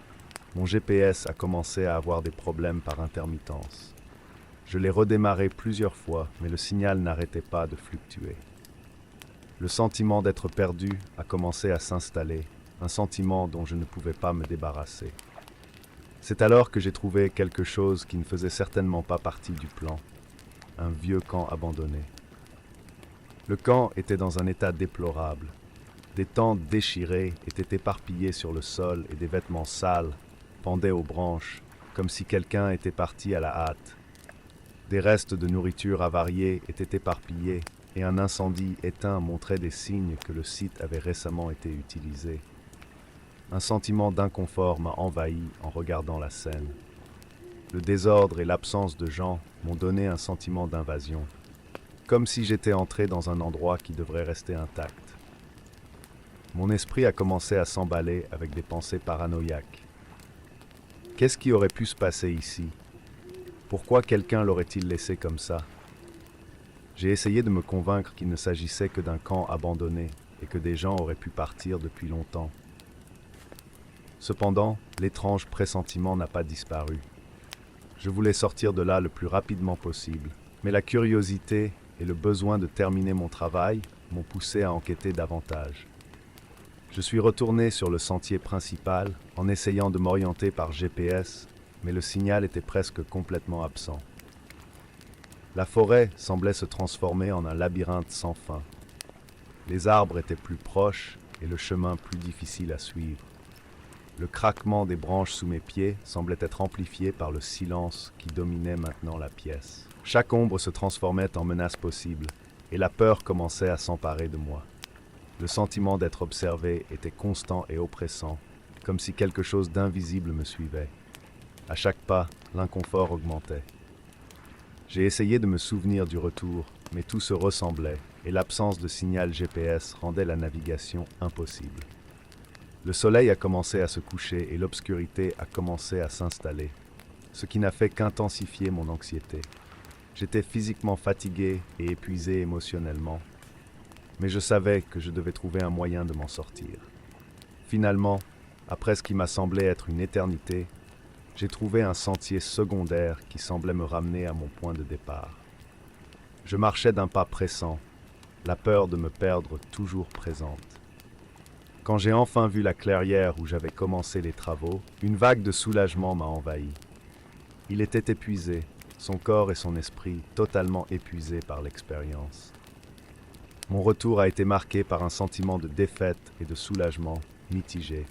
mon GPS a commencé à avoir des problèmes par intermittence. Je l'ai redémarré plusieurs fois, mais le signal n'arrêtait pas de fluctuer. Le sentiment d'être perdu a commencé à s'installer, un sentiment dont je ne pouvais pas me débarrasser. C'est alors que j'ai trouvé quelque chose qui ne faisait certainement pas partie du plan, un vieux camp abandonné. Le camp était dans un état déplorable. Des tentes déchirées étaient éparpillées sur le sol et des vêtements sales pendaient aux branches, comme si quelqu'un était parti à la hâte. Des restes de nourriture avariée étaient éparpillés et un incendie éteint montrait des signes que le site avait récemment été utilisé. Un sentiment d'inconfort m'a envahi en regardant la scène. Le désordre et l'absence de gens m'ont donné un sentiment d'invasion, comme si j'étais entré dans un endroit qui devrait rester intact. Mon esprit a commencé à s'emballer avec des pensées paranoïaques. Qu'est-ce qui aurait pu se passer ici? Pourquoi quelqu'un l'aurait-il laissé comme ça? J'ai essayé de me convaincre qu'il ne s'agissait que d'un camp abandonné et que des gens auraient pu partir depuis longtemps. Cependant, l'étrange pressentiment n'a pas disparu. Je voulais sortir de là le plus rapidement possible, mais la curiosité et le besoin de terminer mon travail m'ont poussé à enquêter davantage. Je suis retourné sur le sentier principal en essayant de m'orienter par GPS, mais le signal était presque complètement absent. La forêt semblait se transformer en un labyrinthe sans fin. Les arbres étaient plus proches et le chemin plus difficile à suivre. Le craquement des branches sous mes pieds semblait être amplifié par le silence qui dominait maintenant la pièce. Chaque ombre se transformait en menace possible, et la peur commençait à s'emparer de moi. Le sentiment d'être observé était constant et oppressant, comme si quelque chose d'invisible me suivait. À chaque pas, l'inconfort augmentait. J'ai essayé de me souvenir du retour, mais tout se ressemblait, et l'absence de signal GPS rendait la navigation impossible. Le soleil a commencé à se coucher et l'obscurité a commencé à s'installer, ce qui n'a fait qu'intensifier mon anxiété. J'étais physiquement fatigué et épuisé émotionnellement, mais je savais que je devais trouver un moyen de m'en sortir. Finalement, après ce qui m'a semblé être une éternité, j'ai trouvé un sentier secondaire qui semblait me ramener à mon point de départ. Je marchais d'un pas pressant, la peur de me perdre toujours présente. Quand j'ai enfin vu la clairière où j'avais commencé les travaux, une vague de soulagement m'a envahi. Il était épuisé, son corps et son esprit totalement épuisés par l'expérience. Mon retour a été marqué par un sentiment de défaite et de soulagement mitigé.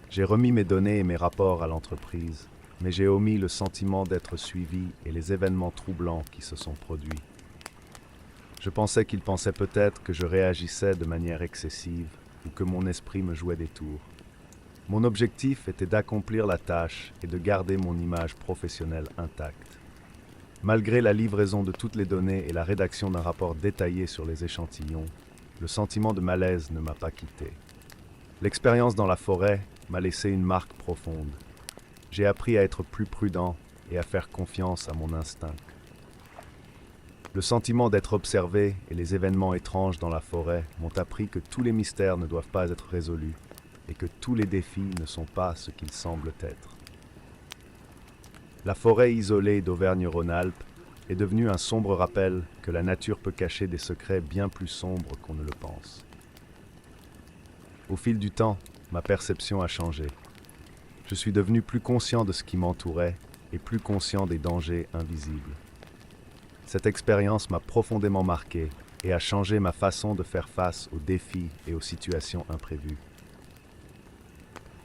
J'ai remis mes données et mes rapports à l'entreprise, mais j'ai omis le sentiment d'être suivi et les événements troublants qui se sont produits. Je pensais qu'ils pensaient peut-être que je réagissais de manière excessive ou que mon esprit me jouait des tours. Mon objectif était d'accomplir la tâche et de garder mon image professionnelle intacte. Malgré la livraison de toutes les données et la rédaction d'un rapport détaillé sur les échantillons, le sentiment de malaise ne m'a pas quitté. L'expérience dans la forêt m'a laissé une marque profonde. J'ai appris à être plus prudent et à faire confiance à mon instinct. Le sentiment d'être observé et les événements étranges dans la forêt m'ont appris que tous les mystères ne doivent pas être résolus et que tous les défis ne sont pas ce qu'ils semblent être. La forêt isolée d'Auvergne-Rhône-Alpes est devenue un sombre rappel que la nature peut cacher des secrets bien plus sombres qu'on ne le pense. Au fil du temps, ma perception a changé. Je suis devenu plus conscient de ce qui m'entourait et plus conscient des dangers invisibles. Cette expérience m'a profondément marqué et a changé ma façon de faire face aux défis et aux situations imprévues.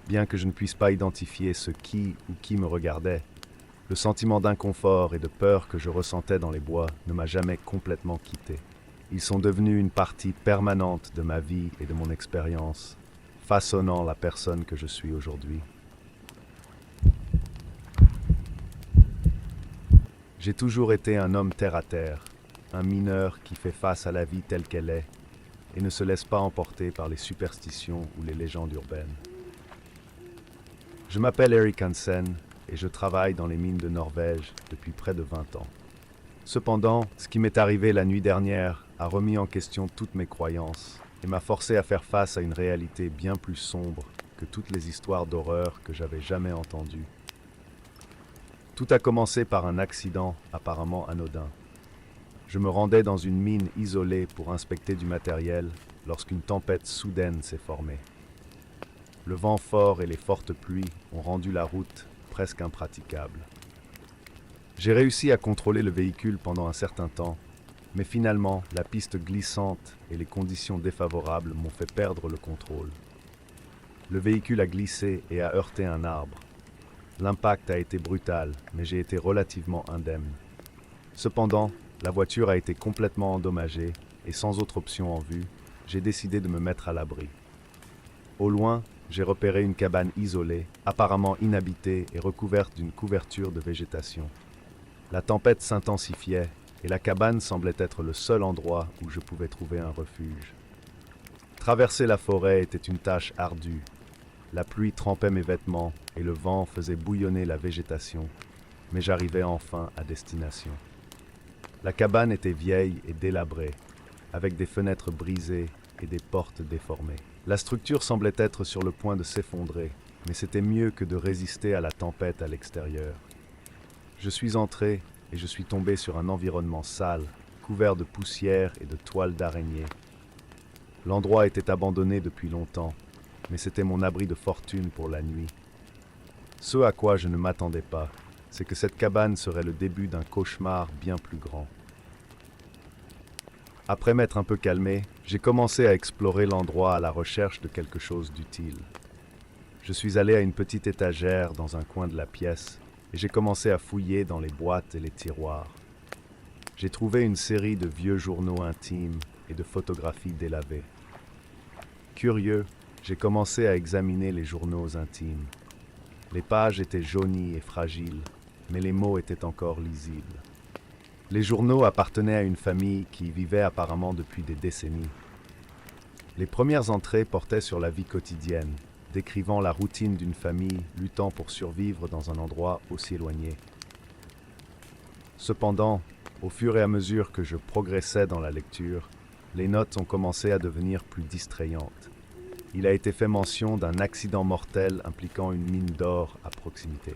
Bien que je ne puisse pas identifier ce qui ou qui me regardait, le sentiment d'inconfort et de peur que je ressentais dans les bois ne m'a jamais complètement quitté. Ils sont devenus une partie permanente de ma vie et de mon expérience, façonnant la personne que je suis aujourd'hui. J'ai toujours été un homme terre-à-terre, un mineur qui fait face à la vie telle qu'elle est et ne se laisse pas emporter par les superstitions ou les légendes urbaines. Je m'appelle Erik Hansen et je travaille dans les mines de Norvège depuis près de 20 ans. Cependant, ce qui m'est arrivé la nuit dernière a remis en question toutes mes croyances et m'a forcé à faire face à une réalité bien plus sombre que toutes les histoires d'horreur que j'avais jamais entendues. Tout a commencé par un accident apparemment anodin. Je me rendais dans une mine isolée pour inspecter du matériel lorsqu'une tempête soudaine s'est formée. Le vent fort et les fortes pluies ont rendu la route presque impraticable. J'ai réussi à contrôler le véhicule pendant un certain temps, mais finalement, la piste glissante et les conditions défavorables m'ont fait perdre le contrôle. Le véhicule a glissé et a heurté un arbre. L'impact a été brutal, mais j'ai été relativement indemne. Cependant, la voiture a été complètement endommagée et sans autre option en vue, j'ai décidé de me mettre à l'abri. Au loin, j'ai repéré une cabane isolée, apparemment inhabitée et recouverte d'une couverture de végétation. La tempête s'intensifiait et la cabane semblait être le seul endroit où je pouvais trouver un refuge. Traverser la forêt était une tâche ardue. La pluie trempait mes vêtements et le vent faisait bouillonner la végétation, mais j'arrivais enfin à destination. La cabane était vieille et délabrée, avec des fenêtres brisées et des portes déformées. La structure semblait être sur le point de s'effondrer, mais c'était mieux que de résister à la tempête à l'extérieur. Je suis entré et je suis tombé sur un environnement sale, couvert de poussière et de toiles d'araignée. L'endroit était abandonné depuis longtemps, mais c'était mon abri de fortune pour la nuit. Ce à quoi je ne m'attendais pas, c'est que cette cabane serait le début d'un cauchemar bien plus grand. Après m'être un peu calmé, j'ai commencé à explorer l'endroit à la recherche de quelque chose d'utile. Je suis allé à une petite étagère dans un coin de la pièce et j'ai commencé à fouiller dans les boîtes et les tiroirs. J'ai trouvé une série de vieux journaux intimes et de photographies délavées. Curieux, j'ai commencé à examiner les journaux intimes. Les pages étaient jaunies et fragiles, mais les mots étaient encore lisibles. Les journaux appartenaient à une famille qui y vivait apparemment depuis des décennies. Les premières entrées portaient sur la vie quotidienne, décrivant la routine d'une famille luttant pour survivre dans un endroit aussi éloigné. Cependant, au fur et à mesure que je progressais dans la lecture, les notes ont commencé à devenir plus distrayantes. Il a été fait mention d'un accident mortel impliquant une mine d'or à proximité.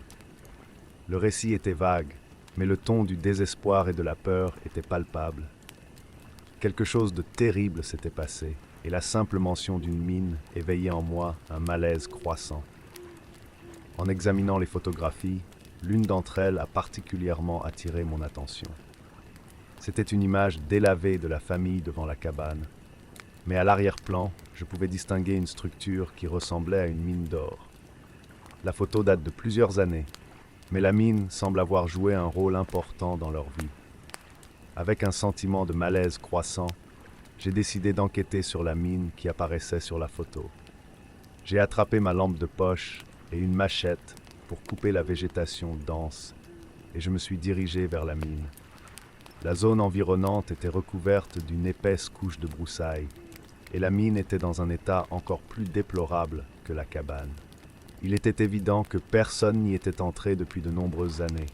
Le récit était vague, mais le ton du désespoir et de la peur était palpable. Quelque chose de terrible s'était passé, et la simple mention d'une mine éveillait en moi un malaise croissant. En examinant les photographies, l'une d'entre elles a particulièrement attiré mon attention. C'était une image délavée de la famille devant la cabane, mais à l'arrière-plan, je pouvais distinguer une structure qui ressemblait à une mine d'or. La photo date de plusieurs années, mais la mine semble avoir joué un rôle important dans leur vie. Avec un sentiment de malaise croissant, j'ai décidé d'enquêter sur la mine qui apparaissait sur la photo. J'ai attrapé ma lampe de poche et une machette pour couper la végétation dense et je me suis dirigé vers la mine. La zone environnante était recouverte d'une épaisse couche de broussailles, et la mine était dans un état encore plus déplorable que la cabane. Il était évident que personne n'y était entré depuis de nombreuses années.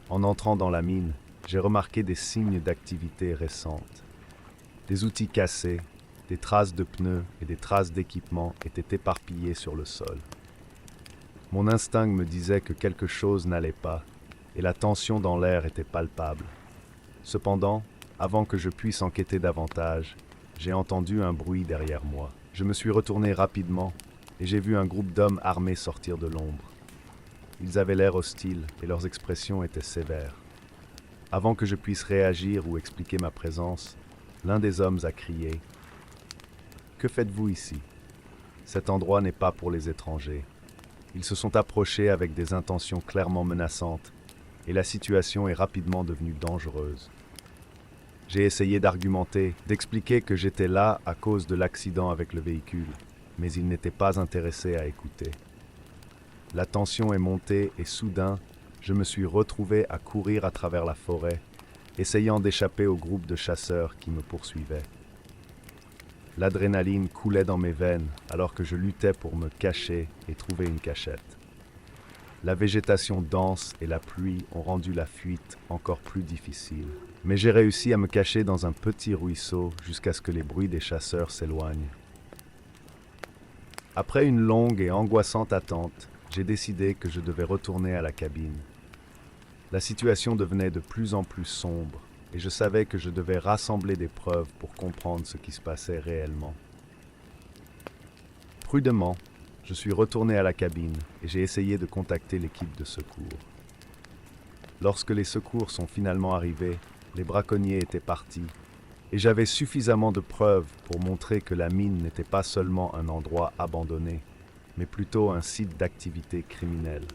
En entrant dans la mine, j'ai remarqué des signes d'activité récente. Des outils cassés, des traces de pneus et des traces d'équipement étaient éparpillées sur le sol. Mon instinct me disait que quelque chose n'allait pas, et la tension dans l'air était palpable. Cependant, avant que je puisse enquêter davantage, j'ai entendu un bruit derrière moi. Je me suis retourné rapidement et j'ai vu un groupe d'hommes armés sortir de l'ombre. Ils avaient l'air hostiles et leurs expressions étaient sévères. Avant que je puisse réagir ou expliquer ma présence, l'un des hommes a crié « Que faites-vous ici ? Cet endroit n'est pas pour les étrangers. » Ils se sont approchés avec des intentions clairement menaçantes et la situation est rapidement devenue dangereuse. J'ai essayé d'argumenter, d'expliquer que j'étais là à cause de l'accident avec le véhicule, mais ils n'étaient pas intéressés à écouter. La tension est montée et soudain, je me suis retrouvé à courir à travers la forêt, essayant d'échapper au groupe de chasseurs qui me poursuivaient. L'adrénaline coulait dans mes veines alors que je luttais pour me cacher et trouver une cachette. La végétation dense et la pluie ont rendu la fuite encore plus difficile. Mais j'ai réussi à me cacher dans un petit ruisseau jusqu'à ce que les bruits des chasseurs s'éloignent. Après une longue et angoissante attente, j'ai décidé que je devais retourner à la cabine. La situation devenait de plus en plus sombre et je savais que je devais rassembler des preuves pour comprendre ce qui se passait réellement. Prudemment, je suis retourné à la cabine et j'ai essayé de contacter l'équipe de secours. Lorsque les secours sont finalement arrivés, les braconniers étaient partis et j'avais suffisamment de preuves pour montrer que la mine n'était pas seulement un endroit abandonné, mais plutôt un site d'activité criminelle.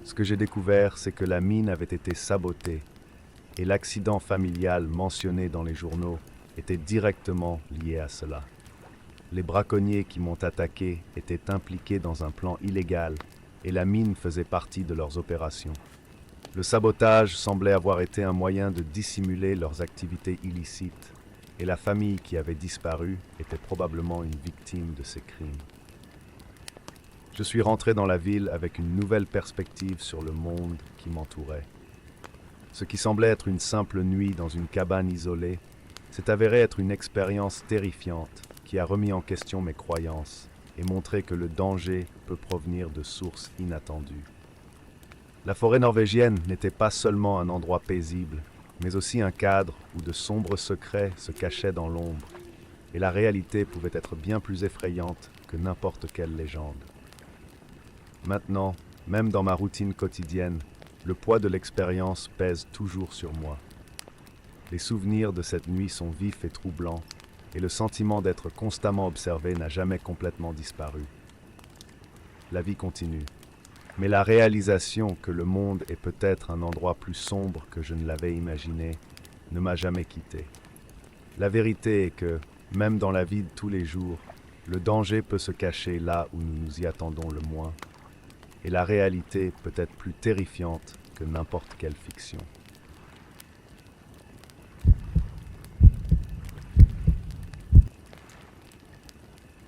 Ce que j'ai découvert, c'est que la mine avait été sabotée et l'accident familial mentionné dans les journaux était directement lié à cela. Les braconniers qui m'ont attaqué étaient impliqués dans un plan illégal et la mine faisait partie de leurs opérations. Le sabotage semblait avoir été un moyen de dissimuler leurs activités illicites et la famille qui avait disparu était probablement une victime de ces crimes. Je suis rentré dans la ville avec une nouvelle perspective sur le monde qui m'entourait. Ce qui semblait être une simple nuit dans une cabane isolée s'est avéré être une expérience terrifiante qui a remis en question mes croyances et montré que le danger peut provenir de sources inattendues. La forêt norvégienne n'était pas seulement un endroit paisible, mais aussi un cadre où de sombres secrets se cachaient dans l'ombre, et la réalité pouvait être bien plus effrayante que n'importe quelle légende. Maintenant, même dans ma routine quotidienne, le poids de l'expérience pèse toujours sur moi. Les souvenirs de cette nuit sont vifs et troublants, et le sentiment d'être constamment observé n'a jamais complètement disparu. La vie continue, mais la réalisation que le monde est peut-être un endroit plus sombre que je ne l'avais imaginé ne m'a jamais quitté. La vérité est que, même dans la vie de tous les jours, le danger peut se cacher là où nous nous y attendons le moins, et la réalité peut être plus terrifiante que n'importe quelle fiction.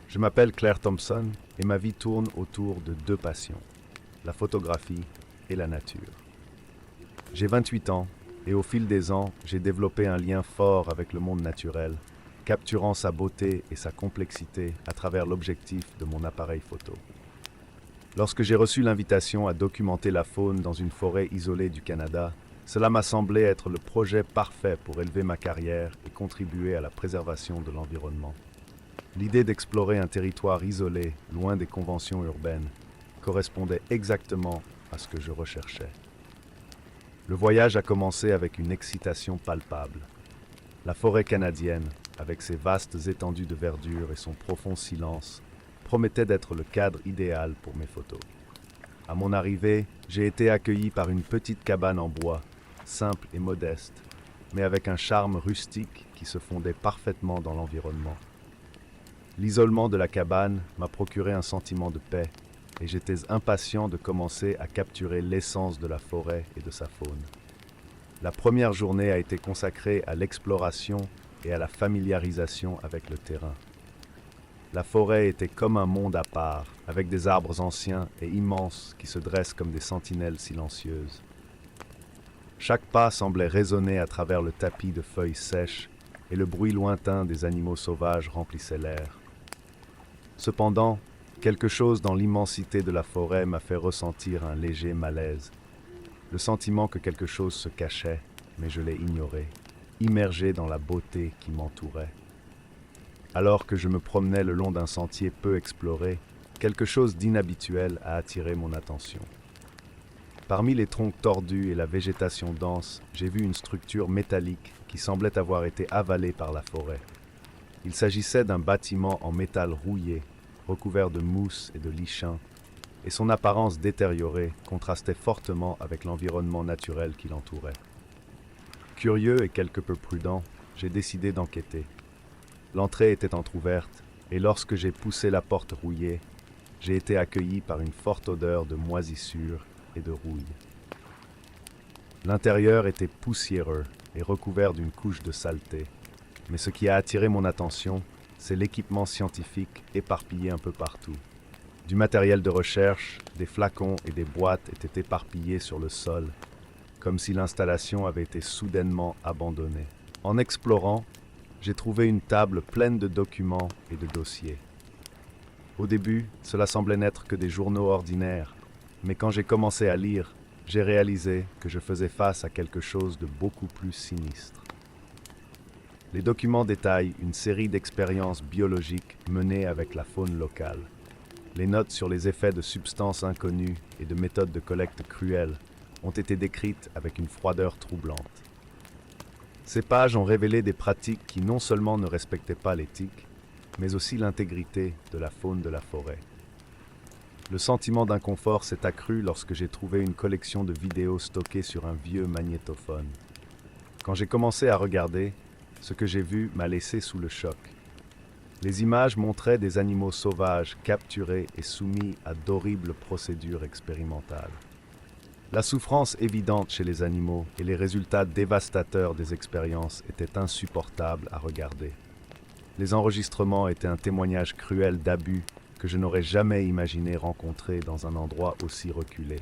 Je m'appelle Claire Thompson et ma vie tourne autour de deux passions, la photographie et la nature. J'ai 28 ans et au fil des ans, j'ai développé un lien fort avec le monde naturel, capturant sa beauté et sa complexité à travers l'objectif de mon appareil photo. Lorsque j'ai reçu l'invitation à documenter la faune dans une forêt isolée du Canada, cela m'a semblé être le projet parfait pour élever ma carrière et contribuer à la préservation de l'environnement. L'idée d'explorer un territoire isolé, loin des conventions urbaines, correspondait exactement à ce que je recherchais. Le voyage a commencé avec une excitation palpable. La forêt canadienne, avec ses vastes étendues de verdure et son profond silence, promettait d'être le cadre idéal pour mes photos. À mon arrivée, j'ai été accueilli par une petite cabane en bois, simple et modeste, mais avec un charme rustique qui se fondait parfaitement dans l'environnement. L'isolement de la cabane m'a procuré un sentiment de paix, et j'étais impatient de commencer à capturer l'essence de la forêt et de sa faune. La première journée a été consacrée à l'exploration et à la familiarisation avec le terrain. La forêt était comme un monde à part, avec des arbres anciens et immenses qui se dressent comme des sentinelles silencieuses. Chaque pas semblait résonner à travers le tapis de feuilles sèches et le bruit lointain des animaux sauvages remplissait l'air. Cependant, quelque chose dans l'immensité de la forêt m'a fait ressentir un léger malaise. Le sentiment que quelque chose se cachait, mais je l'ai ignoré, immergé dans la beauté qui m'entourait. Alors que je me promenais le long d'un sentier peu exploré, quelque chose d'inhabituel a attiré mon attention. Parmi les troncs tordus et la végétation dense, j'ai vu une structure métallique qui semblait avoir été avalée par la forêt. Il s'agissait d'un bâtiment en métal rouillé, recouvert de mousse et de lichen, et son apparence détériorée contrastait fortement avec l'environnement naturel qui l'entourait. Curieux et quelque peu prudent, j'ai décidé d'enquêter. L'entrée était entr'ouverte, et lorsque j'ai poussé la porte rouillée, j'ai été accueilli par une forte odeur de moisissure et de rouille. L'intérieur était poussiéreux et recouvert d'une couche de saleté, mais ce qui a attiré mon attention, c'est l'équipement scientifique éparpillé un peu partout. Du matériel de recherche, des flacons et des boîtes étaient éparpillés sur le sol, comme si l'installation avait été soudainement abandonnée. En explorant, j'ai trouvé une table pleine de documents et de dossiers. Au début, cela semblait n'être que des journaux ordinaires, mais quand j'ai commencé à lire, j'ai réalisé que je faisais face à quelque chose de beaucoup plus sinistre. Les documents détaillent une série d'expériences biologiques menées avec la faune locale. Les notes sur les effets de substances inconnues et de méthodes de collecte cruelles ont été décrites avec une froideur troublante. Ces pages ont révélé des pratiques qui non seulement ne respectaient pas l'éthique, mais aussi l'intégrité de la faune de la forêt. Le sentiment d'inconfort s'est accru lorsque j'ai trouvé une collection de vidéos stockées sur un vieux magnétophone. Quand j'ai commencé à regarder, ce que j'ai vu m'a laissé sous le choc. Les images montraient des animaux sauvages capturés et soumis à d'horribles procédures expérimentales. La souffrance évidente chez les animaux et les résultats dévastateurs des expériences étaient insupportables à regarder. Les enregistrements étaient un témoignage cruel d'abus que je n'aurais jamais imaginé rencontrer dans un endroit aussi reculé.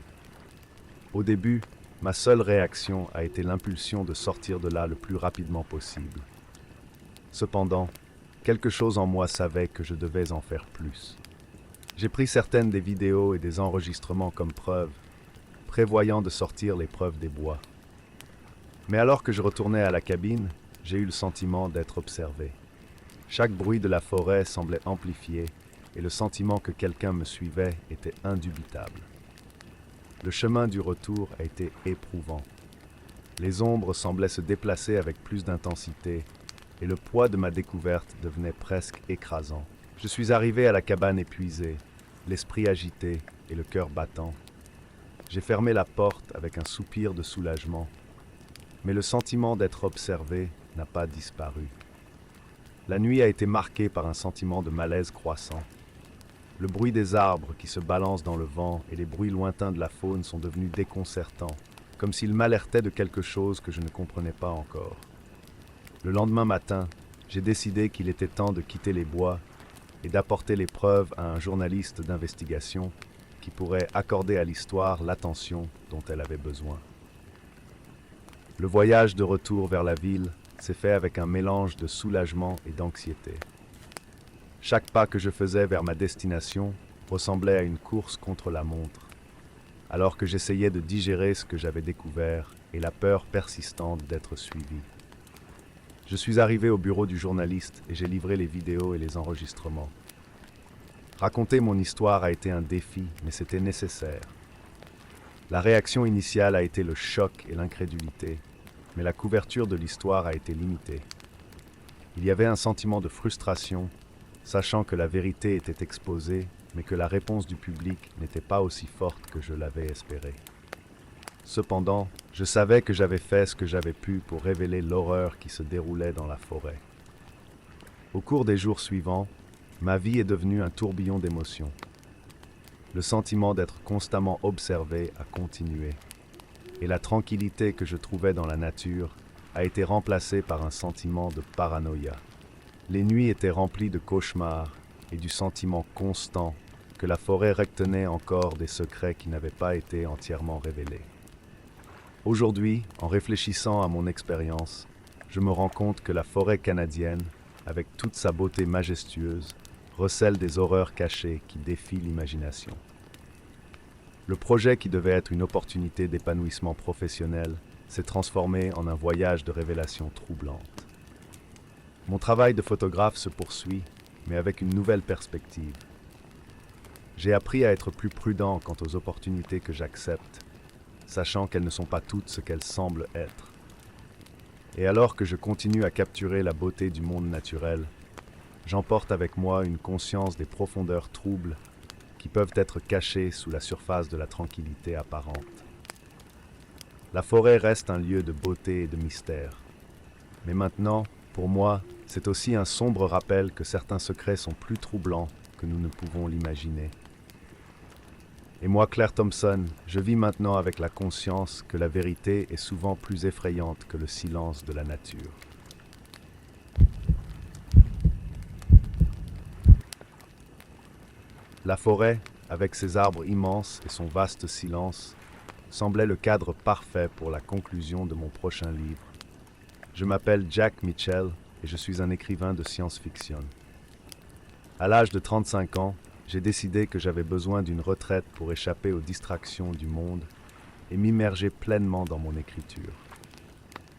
Au début, ma seule réaction a été l'impulsion de sortir de là le plus rapidement possible. Cependant, quelque chose en moi savait que je devais en faire plus. J'ai pris certaines des vidéos et des enregistrements comme preuve, prévoyant de sortir les preuves des bois. Mais alors que je retournais à la cabine, j'ai eu le sentiment d'être observé. Chaque bruit de la forêt semblait amplifié et le sentiment que quelqu'un me suivait était indubitable. Le chemin du retour a été éprouvant. Les ombres semblaient se déplacer avec plus d'intensité et le poids de ma découverte devenait presque écrasant. Je suis arrivé à la cabane épuisé, l'esprit agité et le cœur battant. J'ai fermé la porte avec un soupir de soulagement, mais le sentiment d'être observé n'a pas disparu. La nuit a été marquée par un sentiment de malaise croissant. Le bruit des arbres qui se balancent dans le vent et les bruits lointains de la faune sont devenus déconcertants, comme s'ils m'alertaient de quelque chose que je ne comprenais pas encore. Le lendemain matin, j'ai décidé qu'il était temps de quitter les bois et d'apporter les preuves à un journaliste d'investigation qui pourrait accorder à l'histoire l'attention dont elle avait besoin. Le voyage de retour vers la ville s'est fait avec un mélange de soulagement et d'anxiété. Chaque pas que je faisais vers ma destination ressemblait à une course contre la montre, alors que j'essayais de digérer ce que j'avais découvert et la peur persistante d'être suivi. Je suis arrivé au bureau du journaliste et j'ai livré les vidéos et les enregistrements. Raconter mon histoire a été un défi, mais c'était nécessaire. La réaction initiale a été le choc et l'incrédulité, mais la couverture de l'histoire a été limitée. Il y avait un sentiment de frustration, sachant que la vérité était exposée, mais que la réponse du public n'était pas aussi forte que je l'avais espéré. Cependant, je savais que j'avais fait ce que j'avais pu pour révéler l'horreur qui se déroulait dans la forêt. Au cours des jours suivants, ma vie est devenue un tourbillon d'émotions. le sentiment d'être constamment observé a continué, et la tranquillité que je trouvais dans la nature a été remplacée par un sentiment de paranoïa. Les nuits étaient remplies de cauchemars et du sentiment constant que la forêt retenait encore des secrets qui n'avaient pas été entièrement révélés. Aujourd'hui, en réfléchissant à mon expérience, je me rends compte que la forêt canadienne, avec toute sa beauté majestueuse, recèle des horreurs cachées qui défient l'imagination. Le projet qui devait être une opportunité d'épanouissement professionnel s'est transformé en un voyage de révélations troublantes. Mon travail de photographe se poursuit, mais avec une nouvelle perspective. J'ai appris à être plus prudent quant aux opportunités que j'accepte, sachant qu'elles ne sont pas toutes ce qu'elles semblent être. Et alors que je continue à capturer la beauté du monde naturel, j'emporte avec moi une conscience des profondeurs troubles qui peuvent être cachées sous la surface de la tranquillité apparente. La forêt reste un lieu de beauté et de mystère. Mais maintenant, pour moi, c'est aussi un sombre rappel que certains secrets sont plus troublants que nous ne pouvons l'imaginer. Et moi, Claire Thompson, je vis maintenant avec la conscience que la vérité est souvent plus effrayante que le silence de la nature. La forêt, avec ses arbres immenses et son vaste silence, semblait le cadre parfait pour la conclusion de mon prochain livre. Je m'appelle Jack Mitchell et je suis un écrivain de science-fiction. À l'âge de 35 ans, j'ai décidé que j'avais besoin d'une retraite pour échapper aux distractions du monde et m'immerger pleinement dans mon écriture.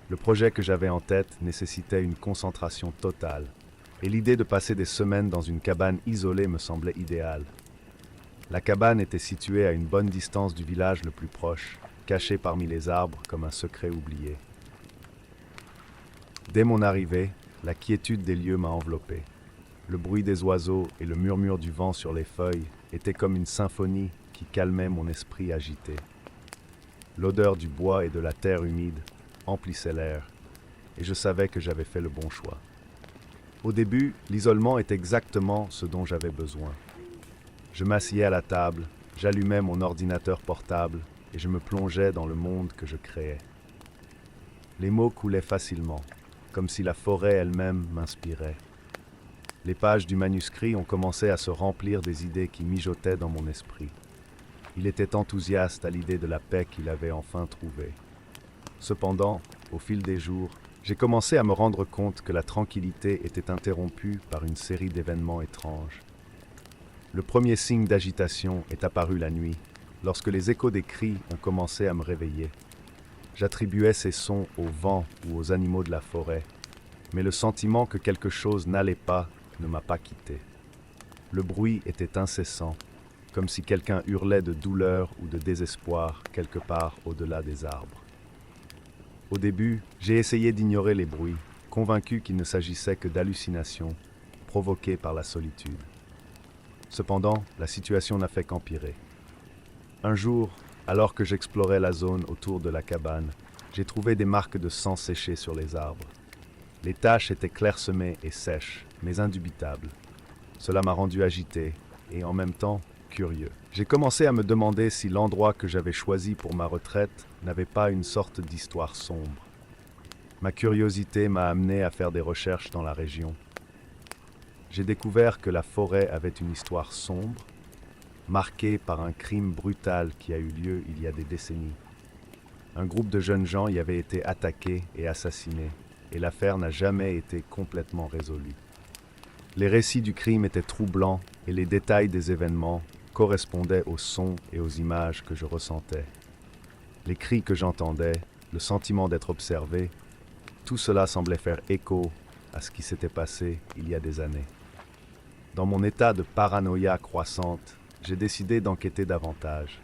Le projet que j'avais en tête nécessitait une concentration totale, et l'idée de passer des semaines dans une cabane isolée me semblait idéale. La cabane était située à une bonne distance du village le plus proche, cachée parmi les arbres comme un secret oublié. Dès mon arrivée, la quiétude des lieux m'a enveloppé. Le bruit des oiseaux et le murmure du vent sur les feuilles étaient comme une symphonie qui calmait mon esprit agité. L'odeur du bois et de la terre humide emplissait l'air, et je savais que j'avais fait le bon choix. Au début, l'isolement est exactement ce dont j'avais besoin. Je m'asseyais à la table, j'allumais mon ordinateur portable et je me plongeais dans le monde que je créais. Les mots coulaient facilement, comme si la forêt elle-même m'inspirait. Les pages du manuscrit ont commencé à se remplir des idées qui mijotaient dans mon esprit. Il était enthousiaste à l'idée de la paix qu'il avait enfin trouvée. Cependant, au fil des jours, j'ai commencé à me rendre compte que la tranquillité était interrompue par une série d'événements étranges. Le premier signe d'agitation est apparu la nuit, lorsque les échos des cris ont commencé à me réveiller. J'attribuais ces sons au vent ou aux animaux de la forêt, mais le sentiment que quelque chose n'allait pas ne m'a pas quitté. Le bruit était incessant, comme si quelqu'un hurlait de douleur ou de désespoir quelque part au-delà des arbres. Au début, j'ai essayé d'ignorer les bruits, convaincu qu'il ne s'agissait que d'hallucinations provoquées par la solitude. Cependant, la situation n'a fait qu'empirer. Un jour, alors que j'explorais la zone autour de la cabane, j'ai trouvé des marques de sang séché sur les arbres. Les taches étaient clairsemées et sèches, mais indubitables. Cela m'a rendu agité et en même temps curieux. J'ai commencé à me demander si l'endroit que j'avais choisi pour ma retraite n'avait pas une sorte d'histoire sombre. Ma curiosité m'a amené à faire des recherches dans la région. J'ai découvert que la forêt avait une histoire sombre, marquée par un crime brutal qui a eu lieu il y a des décennies. Un groupe de jeunes gens y avait été attaqué et assassiné, et l'affaire n'a jamais été complètement résolue. Les récits du crime étaient troublants et les détails des événements correspondaient aux sons et aux images que je ressentais. Les cris que j'entendais, le sentiment d'être observé, tout cela semblait faire écho à ce qui s'était passé il y a des années. Dans mon état de paranoïa croissante, j'ai décidé d'enquêter davantage.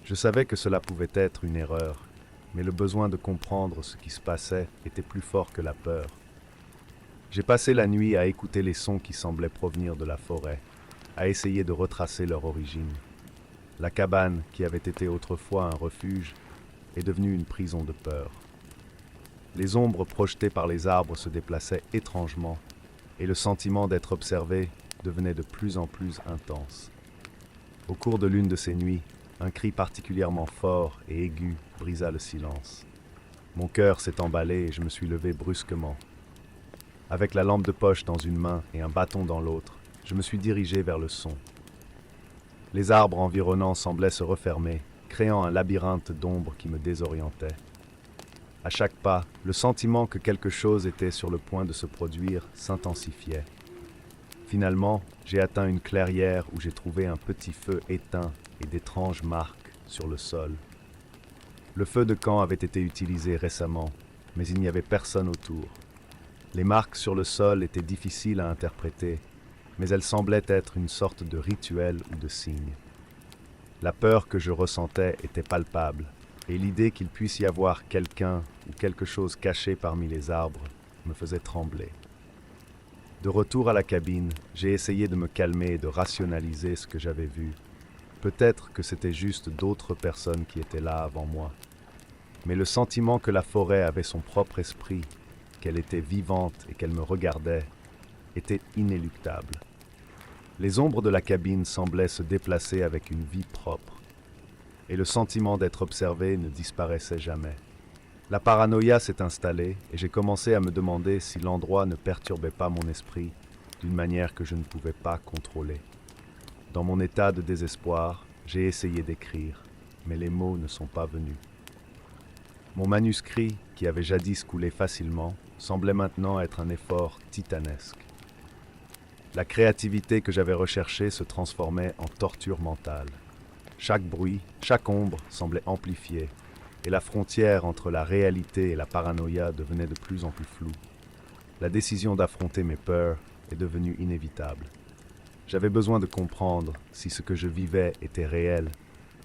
Je savais que cela pouvait être une erreur, mais le besoin de comprendre ce qui se passait était plus fort que la peur. J'ai passé la nuit à écouter les sons qui semblaient provenir de la forêt, à essayer de retracer leur origine. La cabane, qui avait été autrefois un refuge, est devenue une prison de peur. Les ombres projetées par les arbres se déplaçaient étrangement, et le sentiment d'être observé devenait de plus en plus intense. Au cours de l'une de ces nuits, un cri particulièrement fort et aigu brisa le silence. Mon cœur s'est emballé et je me suis levé brusquement. Avec la lampe de poche dans une main et un bâton dans l'autre, je me suis dirigé vers le son. Les arbres environnants semblaient se refermer, créant un labyrinthe d'ombres qui me désorientait. À chaque pas, le sentiment que quelque chose était sur le point de se produire s'intensifiait. Finalement, j'ai atteint une clairière où j'ai trouvé un petit feu éteint et d'étranges marques sur le sol. Le feu de camp avait été utilisé récemment, mais il n'y avait personne autour. Les marques sur le sol étaient difficiles à interpréter, mais elles semblaient être une sorte de rituel ou de signe. La peur que je ressentais était palpable, et l'idée qu'il puisse y avoir quelqu'un ou quelque chose caché parmi les arbres me faisait trembler. De retour à la cabine, j'ai essayé de me calmer et de rationaliser ce que j'avais vu. Peut-être que c'était juste d'autres personnes qui étaient là avant moi. Mais le sentiment que la forêt avait son propre esprit, qu'elle était vivante et qu'elle me regardait, était inéluctable. Les ombres de la cabine semblaient se déplacer avec une vie propre, et le sentiment d'être observé ne disparaissait jamais. La paranoïa s'est installée et j'ai commencé à me demander si l'endroit ne perturbait pas mon esprit d'une manière que je ne pouvais pas contrôler. Dans mon état de désespoir, j'ai essayé d'écrire, mais les mots ne sont pas venus. Mon manuscrit, qui avait jadis coulé facilement, semblait maintenant être un effort titanesque. La créativité que j'avais recherchée se transformait en torture mentale. Chaque bruit, chaque ombre semblait amplifiée, et la frontière entre la réalité et la paranoïa devenait de plus en plus floue. La décision d'affronter mes peurs est devenue inévitable. J'avais besoin de comprendre si ce que je vivais était réel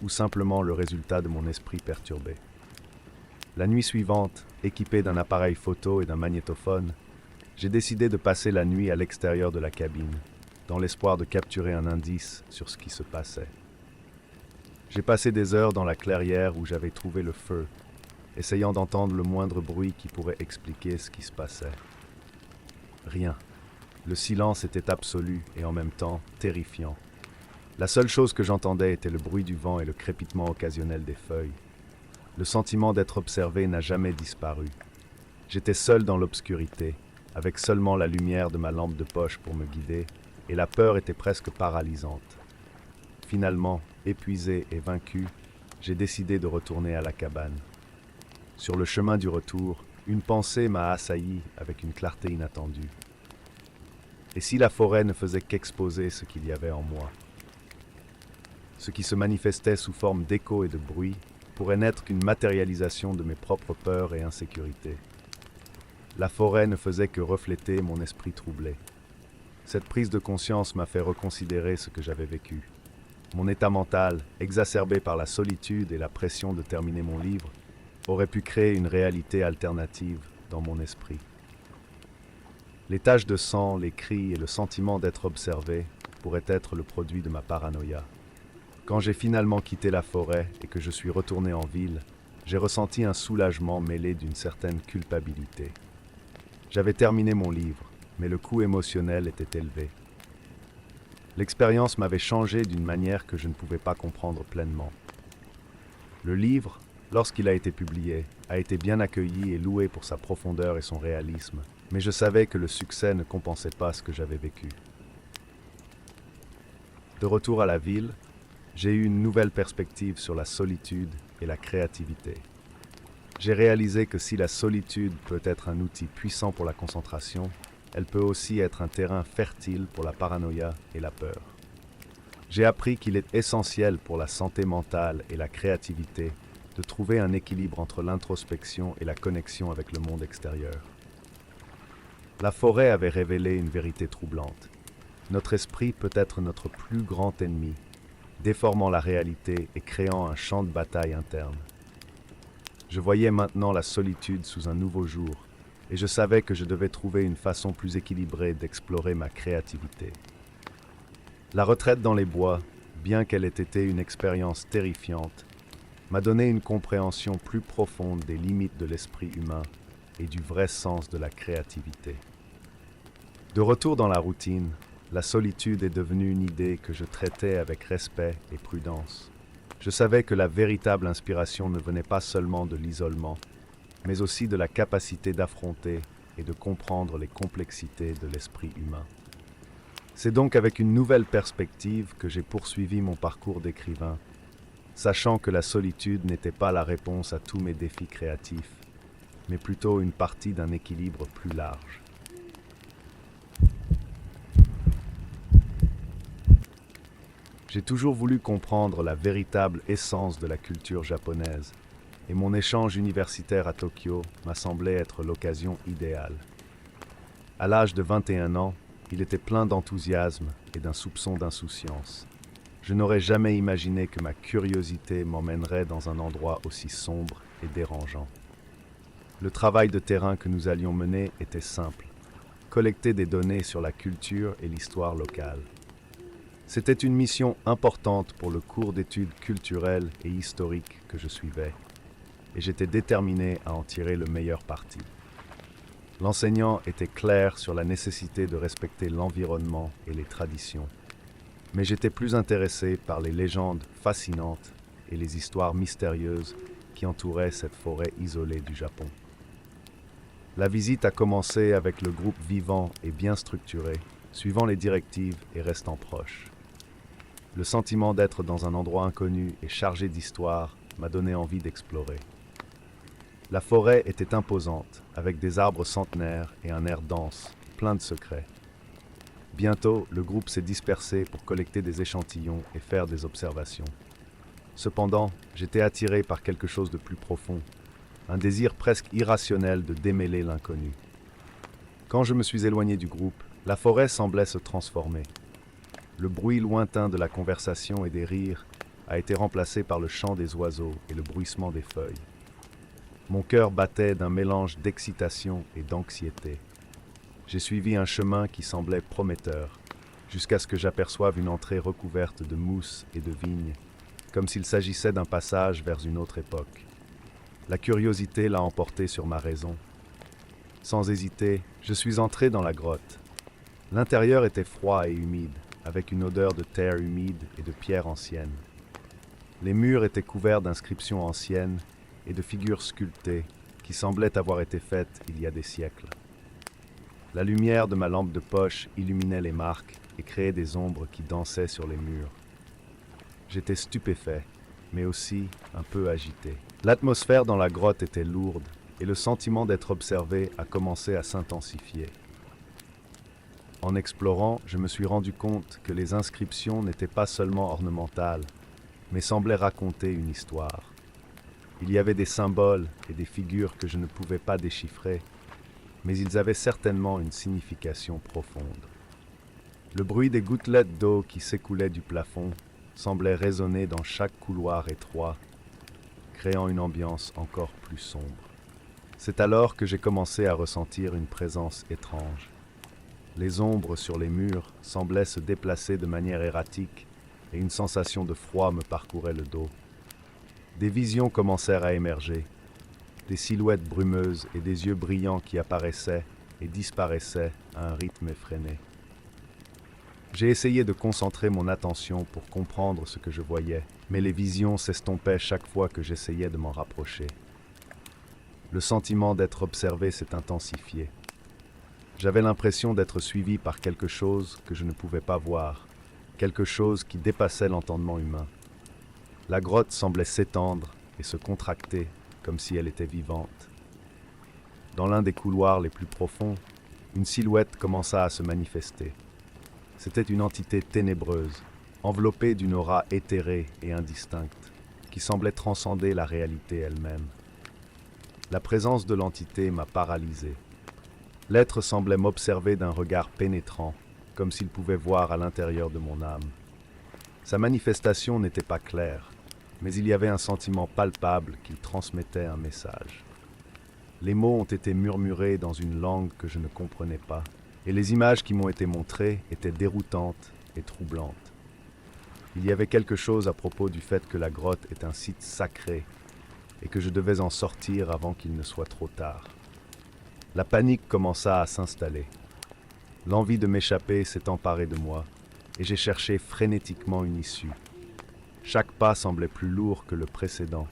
ou simplement le résultat de mon esprit perturbé. La nuit suivante, équipé d'un appareil photo et d'un magnétophone, j'ai décidé de passer la nuit à l'extérieur de la cabine, dans l'espoir de capturer un indice sur ce qui se passait. J'ai passé des heures dans la clairière où j'avais trouvé le feu, essayant d'entendre le moindre bruit qui pourrait expliquer ce qui se passait. Rien. Le silence était absolu et en même temps terrifiant. La seule chose que j'entendais était le bruit du vent et le crépitement occasionnel des feuilles. Le sentiment d'être observé n'a jamais disparu. J'étais seul dans l'obscurité, avec seulement la lumière de ma lampe de poche pour me guider, et la peur était presque paralysante. Finalement, épuisé et vaincu, j'ai décidé de retourner à la cabane. Sur le chemin du retour, une pensée m'a assailli avec une clarté inattendue. Et si la forêt ne faisait qu'exposer ce qu'il y avait en moi? Ce qui se manifestait sous forme d'échos et de bruit pourrait n'être qu'une matérialisation de mes propres peurs et insécurités. La forêt ne faisait que refléter mon esprit troublé. Cette prise de conscience m'a fait reconsidérer ce que j'avais vécu. Mon état mental, exacerbé par la solitude et la pression de terminer mon livre, aurait pu créer une réalité alternative dans mon esprit. Les taches de sang, les cris et le sentiment d'être observé pourraient être le produit de ma paranoïa. Quand j'ai finalement quitté la forêt et que je suis retourné en ville, j'ai ressenti un soulagement mêlé d'une certaine culpabilité. J'avais terminé mon livre, mais le coût émotionnel était élevé. L'expérience m'avait changé d'une manière que je ne pouvais pas comprendre pleinement. Le livre, lorsqu'il a été publié, a été bien accueilli et loué pour sa profondeur et son réalisme, mais je savais que le succès ne compensait pas ce que j'avais vécu. De retour à la ville, j'ai eu une nouvelle perspective sur la solitude et la créativité. J'ai réalisé que si la solitude peut être un outil puissant pour la concentration, elle peut aussi être un terrain fertile pour la paranoïa et la peur. J'ai appris qu'il est essentiel pour la santé mentale et la créativité de trouver un équilibre entre l'introspection et la connexion avec le monde extérieur. La forêt avait révélé une vérité troublante. Notre esprit peut être notre plus grand ennemi, déformant la réalité et créant un champ de bataille interne. Je voyais maintenant la solitude sous un nouveau jour, et je savais que je devais trouver une façon plus équilibrée d'explorer ma créativité. La retraite dans les bois, bien qu'elle ait été une expérience terrifiante, m'a donné une compréhension plus profonde des limites de l'esprit humain et du vrai sens de la créativité. De retour dans la routine, la solitude est devenue une idée que je traitais avec respect et prudence. Je savais que la véritable inspiration ne venait pas seulement de l'isolement, mais aussi de la capacité d'affronter et de comprendre les complexités de l'esprit humain. C'est donc avec une nouvelle perspective que j'ai poursuivi mon parcours d'écrivain, sachant que la solitude n'était pas la réponse à tous mes défis créatifs, mais plutôt une partie d'un équilibre plus large. J'ai toujours voulu comprendre la véritable essence de la culture japonaise, et mon échange universitaire à Tokyo m'a semblé être l'occasion idéale. À l'âge de 21 ans, il était plein d'enthousiasme et d'un soupçon d'insouciance. Je n'aurais jamais imaginé que ma curiosité m'emmènerait dans un endroit aussi sombre et dérangeant. Le travail de terrain que nous allions mener était simple: collecter des données sur la culture et l'histoire locale. C'était une mission importante pour le cours d'études culturelles et historiques que je suivais, et j'étais déterminé à en tirer le meilleur parti. L'enseignant était clair sur la nécessité de respecter l'environnement et les traditions, mais j'étais plus intéressé par les légendes fascinantes et les histoires mystérieuses qui entouraient cette forêt isolée du Japon. La visite a commencé avec le groupe vivant et bien structuré, suivant les directives et restant proche. Le sentiment d'être dans un endroit inconnu et chargé d'histoire m'a donné envie d'explorer. La forêt était imposante, avec des arbres centenaires et un air dense, plein de secrets. Bientôt, le groupe s'est dispersé pour collecter des échantillons et faire des observations. Cependant, j'étais attiré par quelque chose de plus profond, un désir presque irrationnel de démêler l'inconnu. Quand je me suis éloigné du groupe, la forêt semblait se transformer. Le bruit lointain de la conversation et des rires a été remplacé par le chant des oiseaux et le bruissement des feuilles. Mon cœur battait d'un mélange d'excitation et d'anxiété. J'ai suivi un chemin qui semblait prometteur, jusqu'à ce que j'aperçoive une entrée recouverte de mousse et de vignes, comme s'il s'agissait d'un passage vers une autre époque. La curiosité l'a emporté sur ma raison. Sans hésiter, je suis entré dans la grotte. L'intérieur était froid et humide, avec une odeur de terre humide et de pierres anciennes. Les murs étaient couverts d'inscriptions anciennes et de figures sculptées qui semblaient avoir été faites il y a des siècles. La lumière de ma lampe de poche illuminait les marques et créait des ombres qui dansaient sur les murs. J'étais stupéfait, mais aussi un peu agité. L'atmosphère dans la grotte était lourde et le sentiment d'être observé a commencé à s'intensifier. En explorant, je me suis rendu compte que les inscriptions n'étaient pas seulement ornementales, mais semblaient raconter une histoire. Il y avait des symboles et des figures que je ne pouvais pas déchiffrer, mais ils avaient certainement une signification profonde. Le bruit des gouttelettes d'eau qui s'écoulaient du plafond semblait résonner dans chaque couloir étroit, créant une ambiance encore plus sombre. C'est alors que j'ai commencé à ressentir une présence étrange. Les ombres sur les murs semblaient se déplacer de manière erratique et une sensation de froid me parcourait le dos. Des visions commencèrent à émerger, des silhouettes brumeuses et des yeux brillants qui apparaissaient et disparaissaient à un rythme effréné. J'ai essayé de concentrer mon attention pour comprendre ce que je voyais, mais les visions s'estompaient chaque fois que j'essayais de m'en rapprocher. Le sentiment d'être observé s'est intensifié. J'avais l'impression d'être suivi par quelque chose que je ne pouvais pas voir, quelque chose qui dépassait l'entendement humain. La grotte semblait s'étendre et se contracter comme si elle était vivante. Dans l'un des couloirs les plus profonds, une silhouette commença à se manifester. C'était une entité ténébreuse, enveloppée d'une aura éthérée et indistincte, qui semblait transcender la réalité elle-même. La présence de l'entité m'a paralysé. L'être semblait m'observer d'un regard pénétrant, comme s'il pouvait voir à l'intérieur de mon âme. Sa manifestation n'était pas claire, mais il y avait un sentiment palpable qui transmettait un message. Les mots ont été murmurés dans une langue que je ne comprenais pas, et les images qui m'ont été montrées étaient déroutantes et troublantes. Il y avait quelque chose à propos du fait que la grotte est un site sacré et que je devais en sortir avant qu'il ne soit trop tard. La panique commença à s'installer. L'envie de m'échapper s'est emparée de moi, et j'ai cherché frénétiquement une issue. Chaque pas semblait plus lourd que le précédent,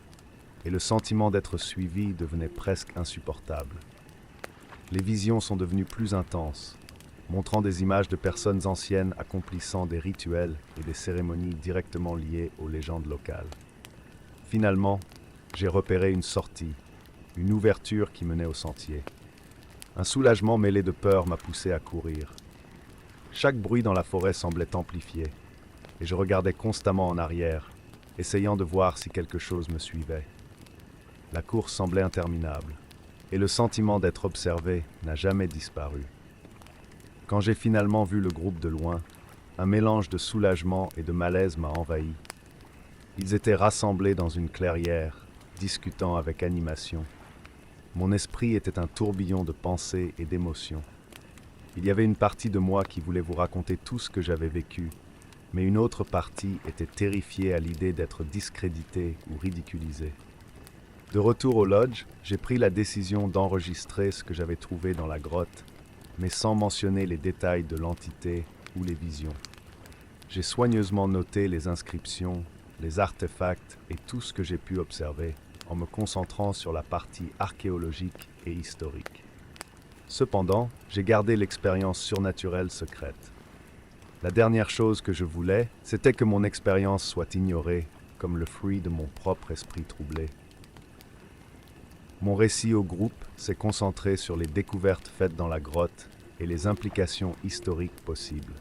et le sentiment d'être suivi devenait presque insupportable. Les visions sont devenues plus intenses, montrant des images de personnes anciennes accomplissant des rituels et des cérémonies directement liées aux légendes locales. Finalement, j'ai repéré une sortie, une ouverture qui menait au sentier. Un soulagement mêlé de peur m'a poussé à courir. Chaque bruit dans la forêt semblait amplifié, et je regardais constamment en arrière, essayant de voir si quelque chose me suivait. La course semblait interminable, et le sentiment d'être observé n'a jamais disparu. Quand j'ai finalement vu le groupe de loin, un mélange de soulagement et de malaise m'a envahi. Ils étaient rassemblés dans une clairière, discutant avec animation. Mon esprit était un tourbillon de pensées et d'émotions. Il y avait une partie de moi qui voulait vous raconter tout ce que j'avais vécu, mais une autre partie était terrifiée à l'idée d'être discréditée ou ridiculisée. De retour au lodge, j'ai pris la décision d'enregistrer ce que j'avais trouvé dans la grotte, mais sans mentionner les détails de l'entité ou les visions. J'ai soigneusement noté les inscriptions, les artefacts et tout ce que j'ai pu observer, en me concentrant sur la partie archéologique et historique. Cependant, j'ai gardé l'expérience surnaturelle secrète. La dernière chose que je voulais, c'était que mon expérience soit ignorée, comme le fruit de mon propre esprit troublé. Mon récit au groupe s'est concentré sur les découvertes faites dans la grotte et les implications historiques possibles.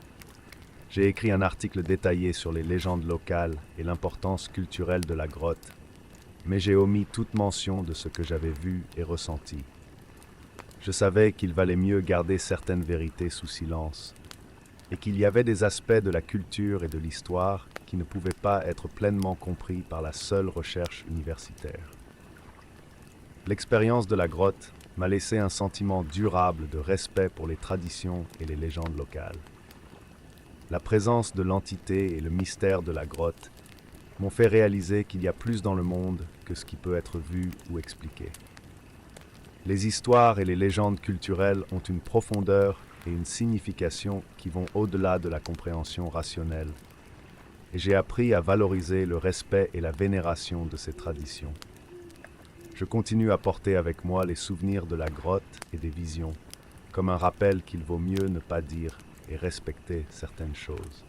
J'ai écrit un article détaillé sur les légendes locales et l'importance culturelle de la grotte, mais j'ai omis toute mention de ce que j'avais vu et ressenti. Je savais qu'il valait mieux garder certaines vérités sous silence, et qu'il y avait des aspects de la culture et de l'histoire qui ne pouvaient pas être pleinement compris par la seule recherche universitaire. L'expérience de la grotte m'a laissé un sentiment durable de respect pour les traditions et les légendes locales. La présence de l'entité et le mystère de la grotte m'ont fait réaliser qu'il y a plus dans le monde que ce qui peut être vu ou expliqué. Les histoires et les légendes culturelles ont une profondeur et une signification qui vont au-delà de la compréhension rationnelle, et j'ai appris à valoriser le respect et la vénération de ces traditions. Je continue à porter avec moi les souvenirs de la grotte et des visions, comme un rappel qu'il vaut mieux ne pas dire et respecter certaines choses.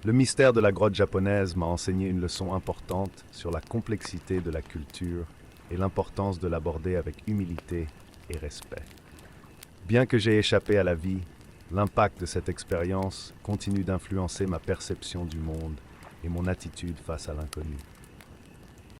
Le mystère de la grotte japonaise m'a enseigné une leçon importante sur la complexité de la culture et l'importance de l'aborder avec humilité et respect. Bien que j'ai échappé à la vie, l'impact de cette expérience continue d'influencer ma perception du monde et mon attitude face à l'inconnu.